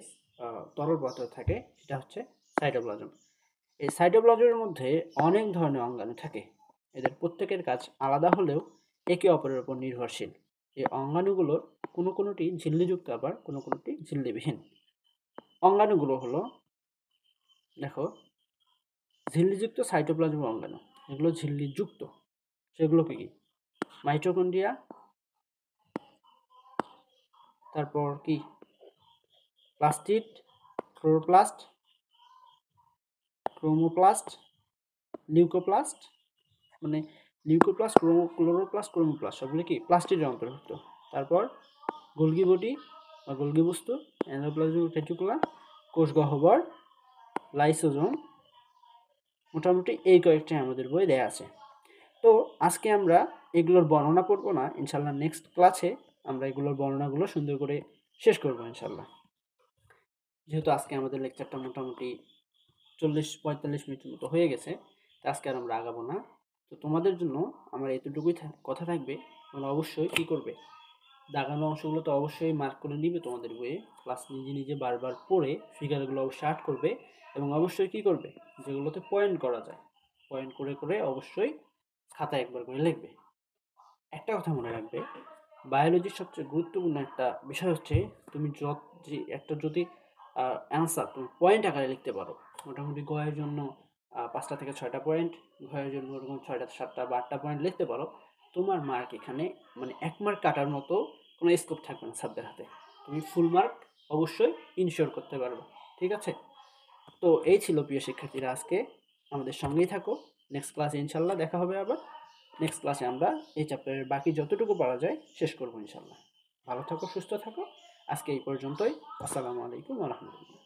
[SPEAKER 1] তরল পদার্থ থাকে, সেটা হচ্ছে সাইটোপ্লাজম। এই সাইটোপ্লাজমের মধ্যে অনেক ধরনের অঙ্গাণু থাকে। এদের প্রত্যেকের কাজ আলাদা হলেও একে অপরের উপর নির্ভরশীল। এই অঙ্গাণুগুলোর কোনো কোনোটি ঝিল্লিযুক্ত, আবার কোনো কোনোটি ঝিল্লিবিহীন। অঙ্গাণুগুলো হলো, দেখো, ঝিল্লিযুক্ত সাইটোপ্লাজম অঙ্গাণু, এগুলো ঝিল্লিযুক্ত, সেগুলোকে কি? মাইটোকন্ড্রিয়া, তারপর কি প্লাস্টিড, ক্লোরোপ্লাস্ট, ক্রোমোপ্লাস্ট, লিউকোপ্লাস্ট, মানে লিউকোপ্লাস্ট, ক্লোরোপ্লাস্ট, ক্রোমোপ্লাস্ট সবগুলো কি প্লাস্টিডের অন্তর্ভুক্ত। তারপর গোলগি বডি বা গোলগি বস্তু, এন্ডোপ্লাজমিক রেটিকুলাম, কোষ গহ্বর, লাইসোজোম, মোটামুটি এই কয়েকটি আমাদের বই দেয়া আছে। তো আজকে আমরা এগুলোর বর্ণনা করব না, ইনশাল্লাহ নেক্সট ক্লাসে আমরা এগুলোর বর্ণনাগুলো সুন্দর করে শেষ করব ইনশাল্লাহ। যেহেতু আজকে আমাদের লেকচারটা মোটামুটি 40-45 মিনিটের মতো হয়ে গেছে, তো আজকে আর আমরা আগাবো না। তো তোমাদের জন্য আমার এতটুকুই কথা থাকবে, তোমরা অবশ্যই কী করবে, দাগানো অংশগুলো তো অবশ্যই মার্ক করে নিবে তোমাদের বইয়ে, প্লাস নিজে নিজে বারবার পড়ে ফিগারগুলো অবশ্যই আর্ট করবে, এবং অবশ্যই কী করবে, যেগুলোতে পয়েন্ট করা যায় পয়েন্ট করে করে অবশ্যই খাতায় একবার করে লিখবে। একটা কথা মনে রাখবে, বায়োলজির সবচেয়ে গুরুত্বপূর্ণ একটা বিষয় হচ্ছে তুমি যদি অ্যান্সার তুমি পয়েন্ট আকারে লিখতে পারো। মোটামুটি গয়ের জন্য 5টা থেকে 6টা পয়েন্ট, ঘয়ের জন্য ওরকম 6টা 7টা বা 8টা পয়েন্ট লিখতে পারো, তোমার মার্ক এখানে মানে 1 মার্ক কাটার মতো কোনো স্কোপ থাকবে না স্যারদের হাতে। তুমি ফুল মার্ক অবশ্যই ইনশিওর করতে পারবে। ঠিক আছে? তো এই ছিল প্রিয় শিক্ষার্থীরা, আজকে আমাদের সঙ্গেই থাকো। নেক্সট ক্লাসে ইনশাল্লাহ দেখা হবে আবার। নেক্সট ক্লাসে আমরা এই চ্যাপ্টারের বাকি যতটুকু পারা যায় শেষ করবো ইনশাল্লাহ। ভালো থাকো, সুস্থ থাকো। আজকে এই পর্যন্তই। আসসালামু আলাইকুম ওয়া রাহমাতুল্লাহ।